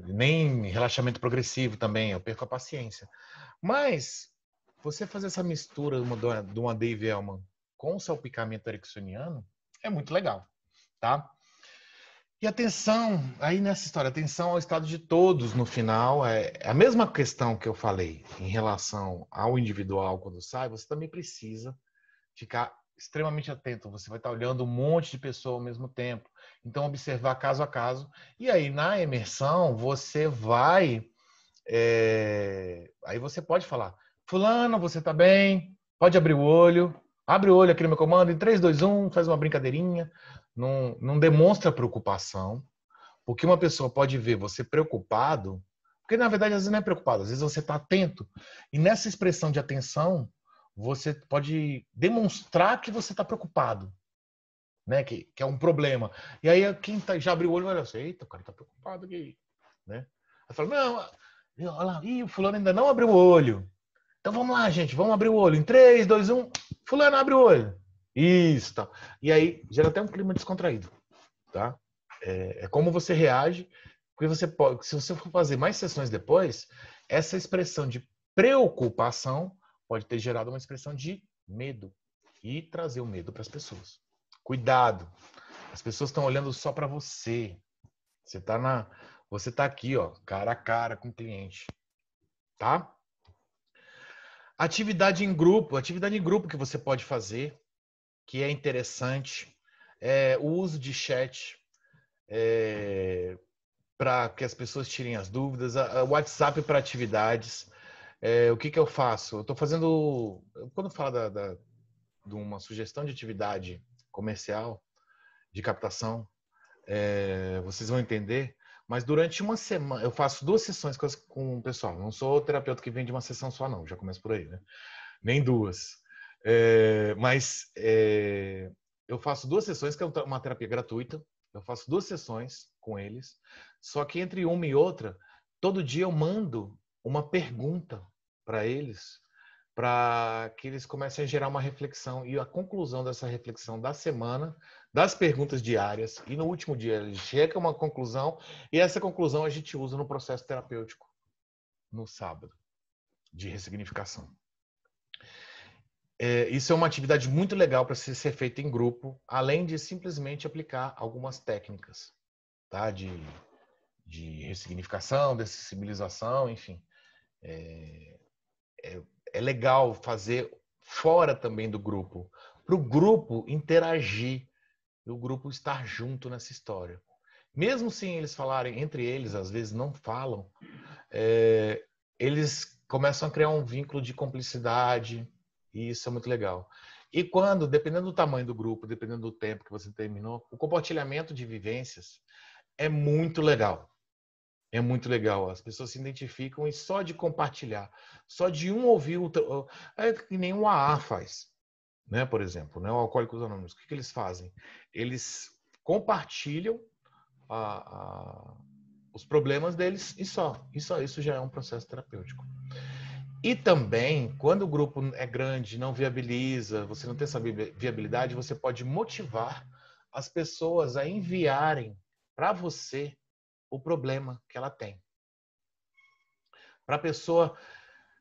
Nem relaxamento progressivo também, eu perco a paciência. Mas você fazer essa mistura de uma Dave Elman com o salpicamento ericksoniano é muito legal, tá? E atenção, aí nessa história, atenção ao estado de todos no final. É a mesma questão que eu falei em relação ao individual quando sai, você também precisa ficar extremamente atento. Você vai estar olhando um monte de pessoa ao mesmo tempo. Então, observar caso a caso. E aí, na imersão, você vai... Aí você pode falar, fulano, você tá bem? Pode abrir o olho. Abre o olho aqui no meu comando. Em 3, 2, 1, faz uma brincadeirinha. Não demonstra preocupação. Porque uma pessoa pode ver você preocupado, porque na verdade às vezes não é preocupado, às vezes você está atento. E nessa expressão de atenção, você pode demonstrar que você está preocupado, né? Que é um problema. E aí quem já abriu o olho vai olhar assim, eita, o cara está preocupado aqui, né? Aí fala, não, olha lá, o fulano ainda não abriu o olho. Então vamos lá, gente, vamos abrir o olho. Em 3, 2, 1, fulano abre o olho. Isso, tá. E aí gera até um clima descontraído, tá? É como você reage, porque você pode, se você for fazer mais sessões depois, essa expressão de preocupação pode ter gerado uma expressão de medo e trazer o medo para as pessoas. Cuidado, as pessoas estão olhando só para você. Você tá aqui, ó, cara a cara com o cliente, tá? Atividade em grupo que você pode fazer, que é interessante, o uso de chat. Para que as pessoas tirem as dúvidas, o WhatsApp para atividades. O que eu faço? Eu estou fazendo, quando falo de uma sugestão de atividade comercial, de captação, vocês vão entender, mas durante uma semana, eu faço 2 sessões com o pessoal, não sou terapeuta que vende uma sessão só não, já começo por aí, né? Nem 2. Mas eu faço 2 sessões, que é uma terapia gratuita, eu faço 2 sessões com eles, só que entre uma e outra, todo dia eu mando uma pergunta para eles, para que eles comecem a gerar uma reflexão. E a conclusão dessa reflexão da semana, das perguntas diárias, e no último dia eles chegam a uma conclusão, e essa conclusão a gente usa no processo terapêutico, no sábado, de ressignificação. Isso é uma atividade muito legal para ser feita em grupo, além de simplesmente aplicar algumas técnicas, tá? De ressignificação, de sensibilização, enfim. É legal fazer fora também do grupo, para o grupo interagir, e o grupo estar junto nessa história. Mesmo sem eles falarem, entre eles, às vezes não falam, eles começam a criar um vínculo de cumplicidade, e isso é muito legal. E quando, dependendo do tamanho do grupo, dependendo do tempo que você terminou, o compartilhamento de vivências é muito legal. É muito legal. As pessoas se identificam e só de compartilhar, só de um ouvir o é que nem o AA faz, né? Por exemplo, né? O Alcoólicos Anônimos. O que eles fazem? Eles compartilham os problemas deles e só isso já é um processo terapêutico. E também, quando o grupo é grande, não viabiliza, você não tem essa viabilidade, você pode motivar as pessoas a enviarem para você o problema que ela tem. Para a pessoa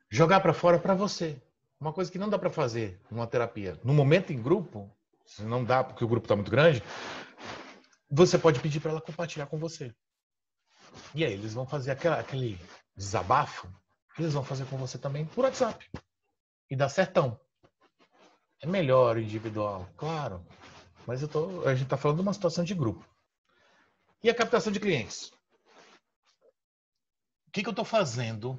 jogar para fora para você. Uma coisa que não dá para fazer numa terapia. No momento em grupo, se não dá porque o grupo está muito grande, você pode pedir para ela compartilhar com você. E aí eles vão fazer aquele desabafo, eles vão fazer com você também por WhatsApp. E dá certão. É melhor individual, claro. Mas a gente está falando de uma situação de grupo. E a captação de clientes? O que eu estou fazendo?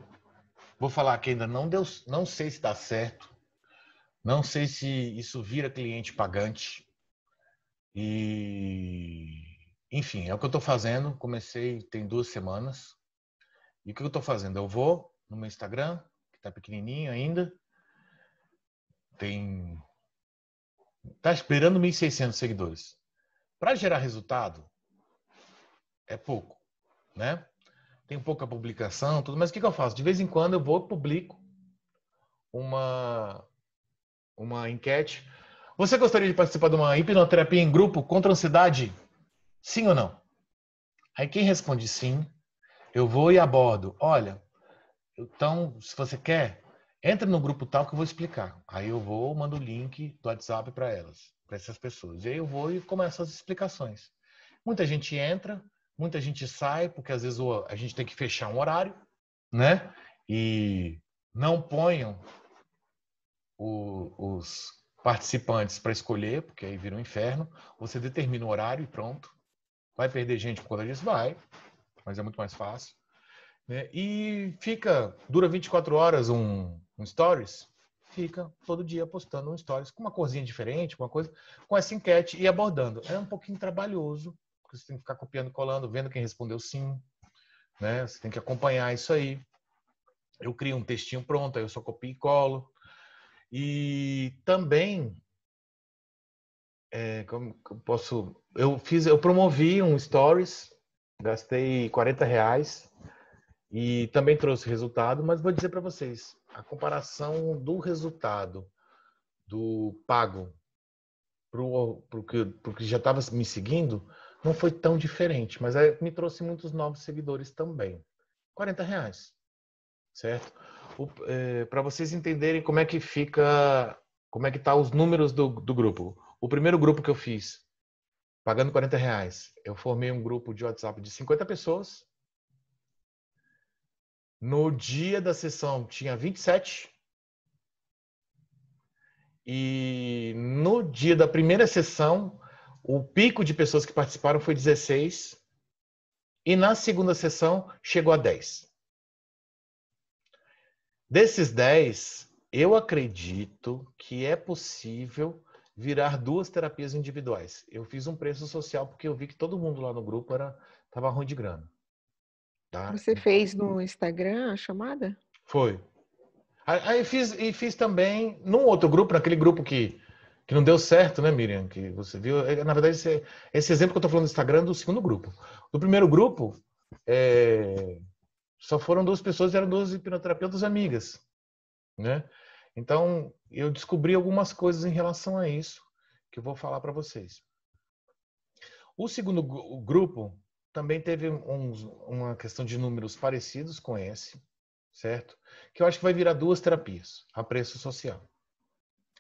Vou falar que ainda não sei se dá certo. Não sei se isso vira cliente pagante. Enfim, é o que eu estou fazendo. Comecei tem 2 semanas. E o que eu estou fazendo? Eu vou no meu Instagram, que está pequenininho ainda, tá esperando 1.600 seguidores. Para gerar resultado, é pouco, né? Tem pouca publicação, tudo, mas o que eu faço? De vez em quando eu vou e publico uma enquete. Você gostaria de participar de uma hipnoterapia em grupo contra a ansiedade? Sim ou não? Aí quem responde sim, eu vou e abordo. Olha, então, se você quer, entra no grupo tal que eu vou explicar. Aí eu vou, mando o link do WhatsApp para elas, para essas pessoas. E aí eu vou e começo as explicações. Muita gente entra, muita gente sai, porque às vezes a gente tem que fechar um horário, né? E não ponham os participantes para escolher, porque aí vira um inferno. Você determina o horário e pronto. Vai perder gente por conta disso? Vai, mas é muito mais fácil. Né? E dura 24 horas um stories, fica todo dia postando um stories com uma corzinha diferente, com essa enquete e abordando. É um pouquinho trabalhoso, porque você tem que ficar copiando, colando, vendo quem respondeu sim, né? Você tem que acompanhar isso aí. Eu crio um textinho pronto, aí eu só copio e colo. E também, como eu posso... Eu promovi um stories, gastei R$ 40 e também trouxe resultado, mas vou dizer para vocês, a comparação do resultado do pago pro que já estava me seguindo não foi tão diferente, mas me trouxe muitos novos seguidores também. R$ 40, certo? Para vocês entenderem como é que tá os números do grupo. O primeiro grupo que eu fiz, pagando R$ 40, eu formei um grupo de WhatsApp de 50 pessoas. No dia da sessão tinha 27. E no dia da primeira sessão, o pico de pessoas que participaram foi 16. E na segunda sessão, chegou a 10. Desses 10, eu acredito que é possível virar 2 terapias individuais. Eu fiz um preço social porque eu vi que todo mundo lá no grupo estava ruim de grana. Tá? Você fez no Instagram a chamada? Foi. Aí fiz também num outro grupo, naquele grupo que não deu certo, né, Miriam? Que você viu. Na verdade, esse exemplo que eu estou falando do Instagram é do segundo grupo. Do primeiro grupo, só foram 2 pessoas, eram 2 hipnoterapeutas amigas, né? Então, eu descobri algumas coisas em relação a isso que eu vou falar para vocês. O segundo grupo também teve uma questão de números parecidos com esse, certo? Que eu acho que vai virar 2 terapias a preço social.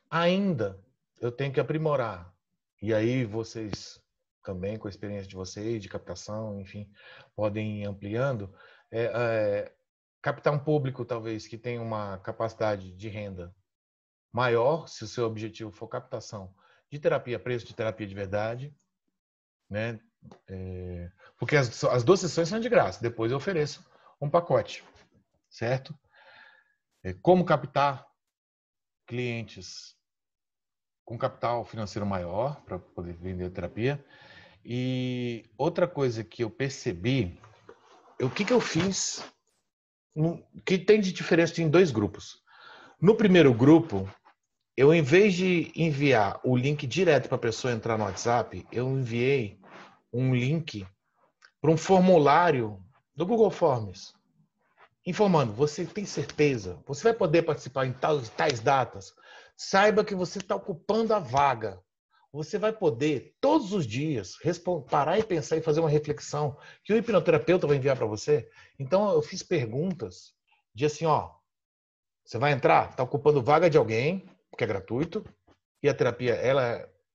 Ainda eu tenho que aprimorar. E aí vocês também, com a experiência de vocês, de captação, enfim, podem ir ampliando. Captar um público, talvez, que tenha uma capacidade de renda maior, se o seu objetivo for captação de terapia, preço de terapia de verdade, né? Porque as 2 sessões são de graça. Depois eu ofereço um pacote, certo? Como captar clientes com capital financeiro maior para poder vender a terapia. E outra coisa que eu percebi, o que eu fiz, que tem de diferença em 2 grupos. No primeiro grupo, eu, em vez de enviar o link direto para a pessoa entrar no WhatsApp, eu enviei um link para um formulário do Google Forms, informando: você tem certeza? Você vai poder participar em tais datas? Saiba que você está ocupando a vaga. Você vai poder, todos os dias, parar e pensar e fazer uma reflexão que o hipnoterapeuta vai enviar para você. Então, eu fiz perguntas de assim, você vai entrar? Está ocupando vaga de alguém, que é gratuito, e a terapia,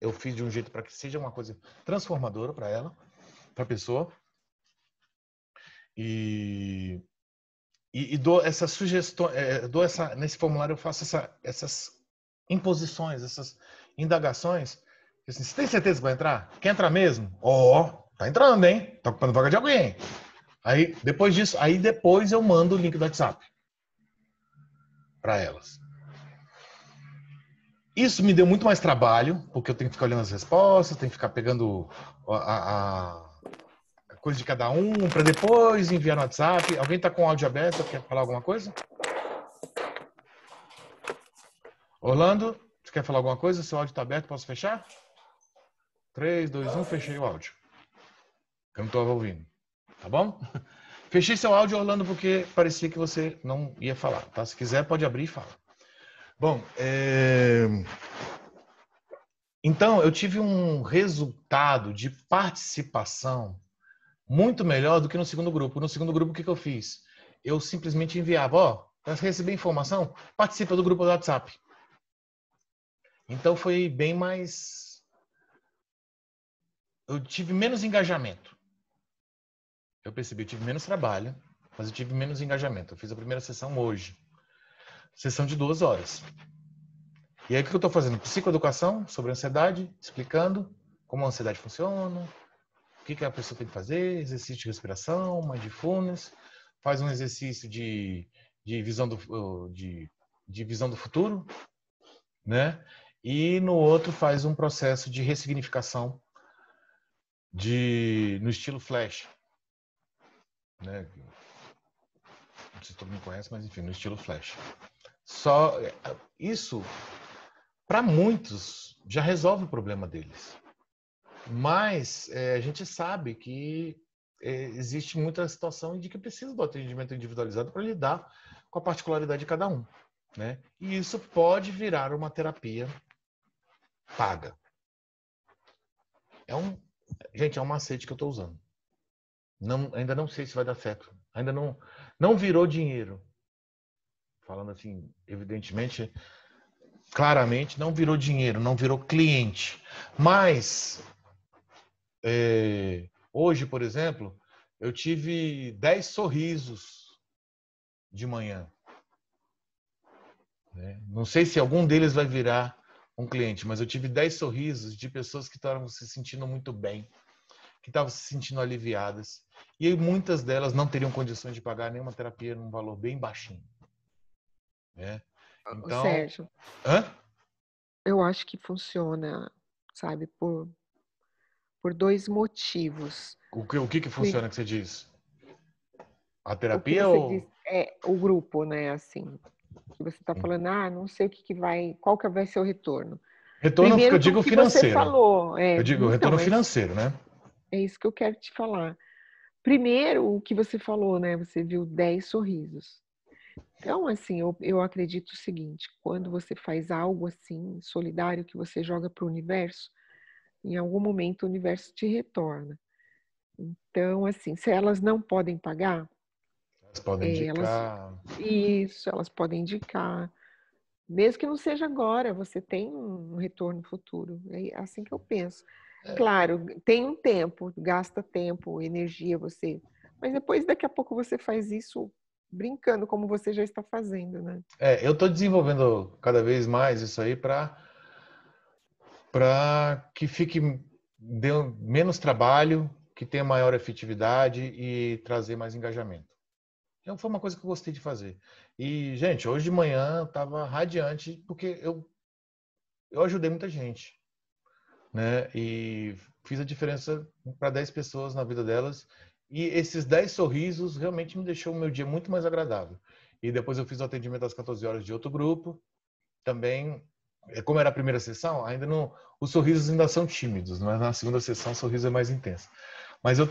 eu fiz de um jeito para que seja uma coisa transformadora para ela, para a pessoa. E dou essas sugestões, nesse formulário eu faço essas imposições, essas indagações. Assim, você tem certeza que vai entrar? Quer entrar mesmo? Tá entrando, hein? Tá ocupando vaga de alguém. Aí, depois disso, depois eu mando o link do WhatsApp para elas. Isso me deu muito mais trabalho, porque eu tenho que ficar olhando as respostas, tenho que ficar pegando coisa de cada um, para depois enviar no WhatsApp. Alguém está com o áudio aberto? Quer falar alguma coisa? Orlando, você quer falar alguma coisa? Seu áudio está aberto, posso fechar? 3, 2, 1, fechei o áudio. Eu não estou ouvindo. Tá bom? Fechei seu áudio, Orlando, porque parecia que você não ia falar. Tá? Se quiser, pode abrir e fala. Bom, então eu tive um resultado de participação muito melhor do que no segundo grupo. No segundo grupo, o que eu fiz? Eu simplesmente enviava, para receber informação, participa do grupo do WhatsApp. Então foi bem mais... Eu tive menos engajamento. Eu percebi, eu tive menos trabalho, mas eu tive menos engajamento. Eu fiz a primeira sessão hoje. Sessão de 2 horas. E aí o que eu estou fazendo? Psicoeducação sobre ansiedade, explicando como a ansiedade funciona, o que a pessoa tem que fazer, exercício de respiração, mindfulness, faz um exercício de visão do futuro, né? E no outro faz um processo de ressignificação no estilo Flash, né? Não sei se todo mundo conhece, mas enfim, no estilo Flash. Só isso, para muitos, já resolve o problema deles. Mas a gente sabe que existe muita situação de que precisa do atendimento individualizado para lidar com a particularidade de cada um, né? E isso pode virar uma terapia paga. Gente, é um macete que eu estou usando. Ainda não sei se vai dar certo. Ainda não virou dinheiro. Falando assim, evidentemente, claramente, não virou dinheiro, não virou cliente. Mas hoje, por exemplo, eu tive 10 sorrisos de manhã. Não sei se algum deles vai virar um cliente, mas eu tive 10 sorrisos de pessoas que estavam se sentindo muito bem, que estavam se sentindo aliviadas. E muitas delas não teriam condições de pagar nenhuma terapia num valor bem baixinho. Então, Sérgio, eu acho que funciona, sabe, por 2 motivos. O que funciona que você diz? A terapia o que você ou... diz o grupo, né, assim, que você está falando, não sei qual que vai ser o retorno. Retorno, Primeiro, eu digo que você financeiro. falou. Eu digo retorno financeiro, né? É isso que eu quero te falar. Primeiro, o que você falou, né? Você viu 10 sorrisos. Então, assim, eu acredito o seguinte, quando você faz algo assim, solidário, que você joga para o universo, em algum momento o universo te retorna. Então, assim, se elas não podem pagar, elas podem indicar. Elas podem indicar. Mesmo que não seja agora, você tem um retorno futuro. É assim que eu penso. Claro, tem um tempo, gasta tempo, energia você. Mas depois, daqui a pouco, você faz isso brincando, como você já está fazendo, né? Eu estou desenvolvendo cada vez mais isso aí para que fique menos trabalho, que tenha maior efetividade e trazer mais engajamento. Então, foi uma coisa que eu gostei de fazer. E, gente, hoje de manhã eu estava radiante porque eu ajudei muita gente, né? E fiz a diferença para 10 pessoas na vida delas. E esses 10 sorrisos realmente me deixou o meu dia muito mais agradável. E depois eu fiz o atendimento às 14 horas de outro grupo. Também, como era a primeira sessão, ainda não, os sorrisos ainda são tímidos, mas na segunda sessão o sorriso é mais intenso. Mas eu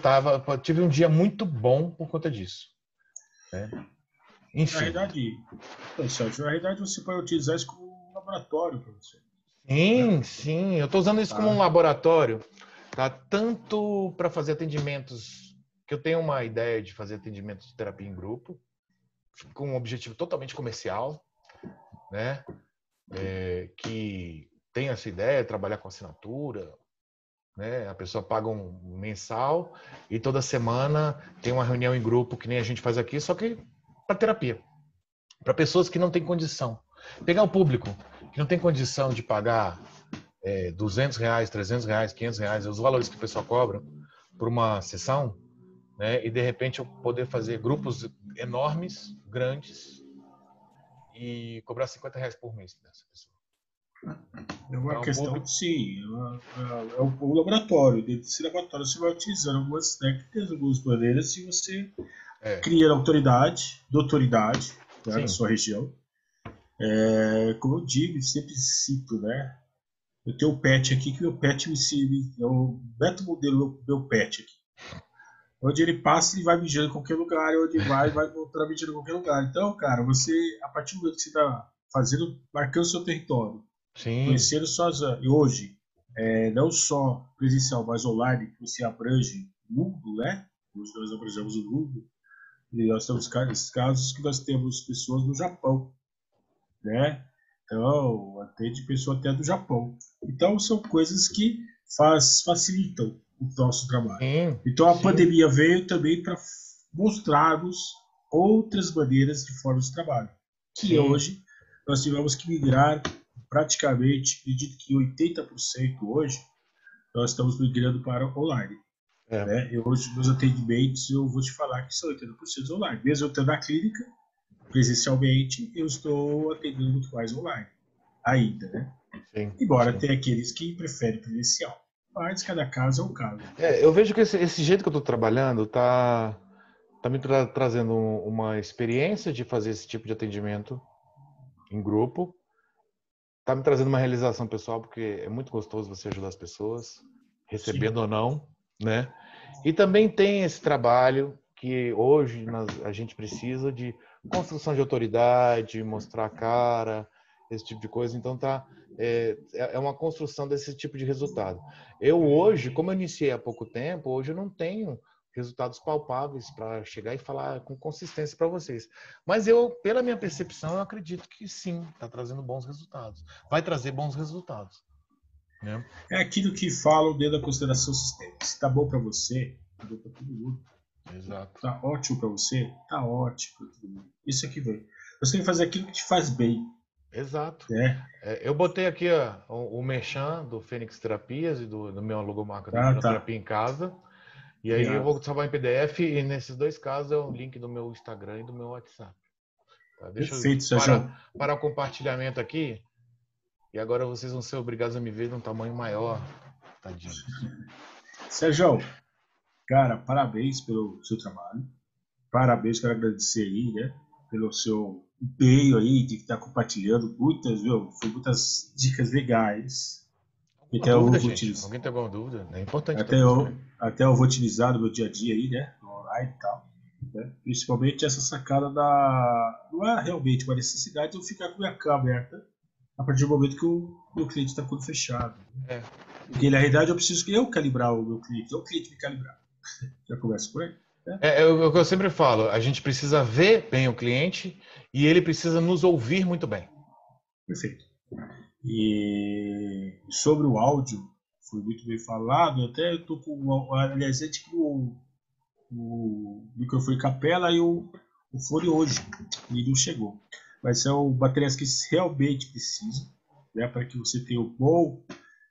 tive um dia muito bom por conta disso. Enfim. Na realidade, você pode utilizar isso como um laboratório para você. Sim. Eu estou usando isso como um laboratório, tá? Tanto para fazer atendimentos, que eu tenho uma ideia de fazer atendimentos de terapia em grupo, com um objetivo totalmente comercial, né? Que tem essa ideia, trabalhar com assinatura, né? A pessoa paga um mensal e toda semana tem uma reunião em grupo, que nem a gente faz aqui, só que para terapia. Para pessoas que não têm condição. Pegar o público que não tem condição de pagar R$200, R$300, R$500, os valores que o pessoal cobra por uma sessão, né? E de repente eu poder fazer grupos enormes, grandes, e cobrar R$50 por mês dessa pessoa. É uma questão, sim, é um laboratório. Dentro desse laboratório você vai utilizando algumas técnicas, algumas maneiras, e você cria autoridade, doutoridade, né, na sua região. Como eu digo, sempre cito, né? Eu tenho um pet aqui, que meu pet me é o Beto Modelo, meu pet aqui. Onde ele passa, ele vai mijando em qualquer lugar, onde vai voltar mijando em qualquer lugar. Então, cara, você, a partir do momento que você está fazendo, marcando seu território, conhecendo suas. E hoje, não só presencial, mas online, que você abrange o mundo, né? Hoje nós abrangemos o mundo. E nós temos casos que nós temos pessoas no Japão, né? Então, atende pessoa até do Japão. Então, são coisas que facilitam o nosso trabalho. Então, a pandemia veio também para mostrar-nos outras maneiras de forma de trabalho. Que hoje nós tivemos que migrar praticamente, acredito que 80% hoje, nós estamos migrando para online. Né? Hoje, meus atendimentos, eu vou te falar que são 80% online. Mesmo eu estando na clínica, presencialmente, eu estou atendendo muito mais online ainda, né? Embora tenha aqueles que preferem presencial. Mas cada caso é um caso. Eu vejo que esse jeito que eu estou trabalhando tá me trazendo uma experiência de fazer esse tipo de atendimento em grupo. Tá me trazendo uma realização pessoal, porque é muito gostoso você ajudar as pessoas, recebendo ou não, né? E também tem esse trabalho que hoje a gente precisa de construção de autoridade, mostrar a cara, esse tipo de coisa. Então é uma construção desse tipo de resultado. Eu hoje, como eu iniciei há pouco tempo, hoje eu não tenho resultados palpáveis para chegar e falar com consistência para vocês. Mas pela minha percepção, eu acredito que sim, está trazendo bons resultados. Vai trazer bons resultados. Né? É aquilo que falam dentro da consideração sistêmica. Se tá bom para você, tá bom para todo mundo. Exato. Tá ótimo para você, tá ótimo para todo mundo. Isso aqui vem. Você tem que fazer aquilo que te faz bem. Exato. Né? Eu botei aqui o merchan do Fênix Terapias e do meu logomarca da terapia em casa. E aí eu vou salvar em PDF e nesses dois casos é o link do meu Instagram e do meu WhatsApp. Tá? Deixa Perfeito, eu parar o compartilhamento aqui. E agora vocês vão ser obrigados a me ver num tamanho maior. Tadinho. Sérgio, cara, parabéns pelo seu trabalho. Parabéns, quero agradecer aí, né? Pelo seu empenho aí de estar compartilhando muitas dicas legais. Alguém tem alguma dúvida? É importante. Até eu vou utilizar no meu dia a dia aí, né? No online e tal. Né? Principalmente essa sacada não é realmente uma necessidade de eu ficar com a minha câmera aberta a partir do momento que o meu cliente está tudo fechado. Porque na realidade eu preciso eu calibrar o meu cliente, não o cliente me calibrar. Já começa por aí. Né? É o que eu sempre falo, a gente precisa ver bem o cliente e ele precisa nos ouvir muito bem. Perfeito. E sobre o áudio, foi muito bem falado, até eu tô com, aliás, o microfone capela e o fone hoje, e não chegou. Mas são baterias que realmente precisam, né, para que você tenha um bom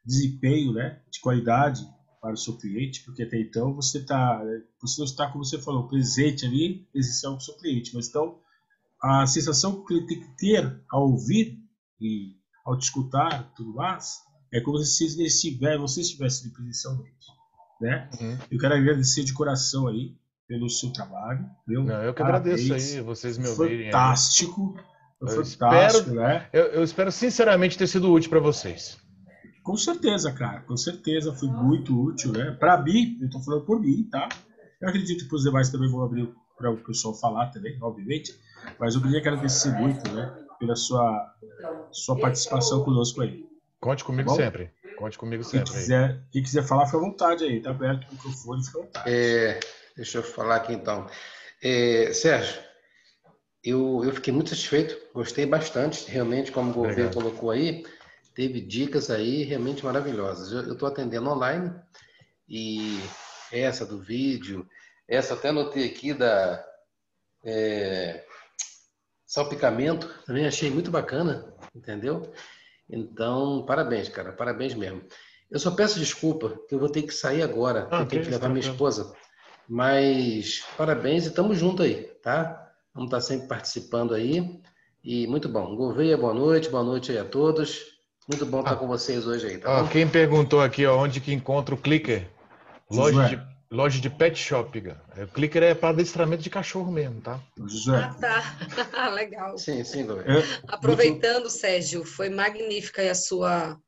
desempenho, né, de qualidade para o seu cliente, porque até então você não está, como você falou, presente ali, presencial com o seu cliente, mas então a sensação que o cliente tem que ter ao ouvir e ao te escutar, tudo mais, é como se você estivesse presencialmente, né? Eu quero agradecer de coração aí pelo seu trabalho, viu? Não, eu que agradeço aí, vocês me ouvirem. Fantástico, fantástico, né? Eu espero sinceramente ter sido útil para vocês. Com certeza, cara, com certeza foi muito útil, né? Para mim, eu tô falando por mim, tá? Eu acredito que os demais também vão abrir para o pessoal falar também, obviamente, mas eu queria agradecer muito, né, pela sua participação conosco aí. Conte comigo sempre. Conte comigo sempre. Quem quiser falar, fica à vontade aí, tá aberto o microfone, fica à vontade. Deixa eu falar aqui então. Sérgio, eu fiquei muito satisfeito, gostei bastante, realmente, como o Gouveia colocou aí, teve dicas aí realmente maravilhosas. Eu estou atendendo online e essa do vídeo, essa até anotei aqui da salpicamento, também achei muito bacana, entendeu? Então, parabéns, cara, parabéns mesmo. Eu só peço desculpa, que eu vou ter que sair agora, eu tenho que levar minha esposa, mas parabéns e tamo junto aí, tá? Vamos estar sempre participando aí, e muito bom. Gouveia, boa noite aí a todos, Muito bom estar com vocês hoje aí, tá bom? Quem perguntou aqui, ó, onde que encontra o Clicker? Loja de pet shop, cara. O Clicker é para adestramento de cachorro mesmo, tá? Josué. Tá. Legal. Sim, Gomes. Aproveitando, Sérgio, foi magnífica a sua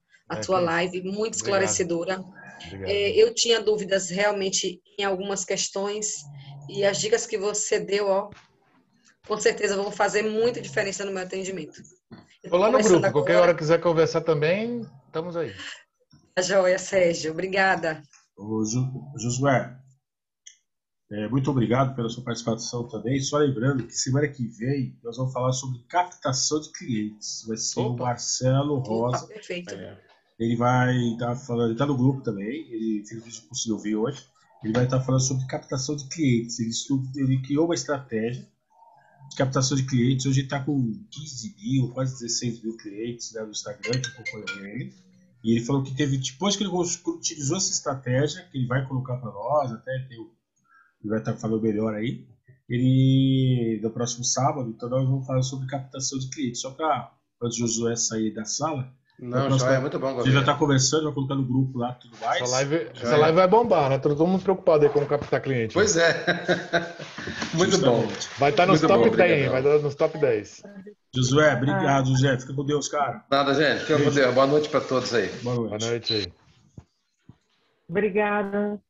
live, muito esclarecedora. Eu tinha dúvidas realmente em algumas questões e as dicas que você deu, ó, com certeza vão fazer muita diferença no meu atendimento. Tô lá no grupo, qualquer hora quiser conversar também, estamos aí. A joia, Sérgio. Obrigada. Josué, muito obrigado pela sua participação também. Só lembrando que semana que vem nós vamos falar sobre captação de clientes. Vai ser o Marcelo Rosa. Perfeito. Ele vai estar falando, ele está no grupo também, ele fez o vídeo que conseguiu ver hoje. Ele vai estar falando sobre captação de clientes. Ele criou uma estratégia de captação de clientes. Hoje ele está com 15 mil, quase 16 mil clientes, né, no Instagram, que acompanham ele. E ele falou que depois que ele utilizou essa estratégia, que ele vai colocar para nós, ele vai estar falando melhor aí, no próximo sábado, então nós vamos falar sobre captação de clientes. Só para antes de Josué sair da sala. Não, já é muito bom, Você já está conversando, vai colocar no grupo lá tudo mais. Essa live vai bombar, né? Todo mundo preocupado aí como captar cliente. Pois é. Muito bom. Vai estar nos top 10, vai estar nos top 10. Josué, obrigado, Josué. Fica com Deus, cara. Nada, gente. Fica com Deus. Boa noite para todos aí. Boa noite. Boa noite aí. Obrigada.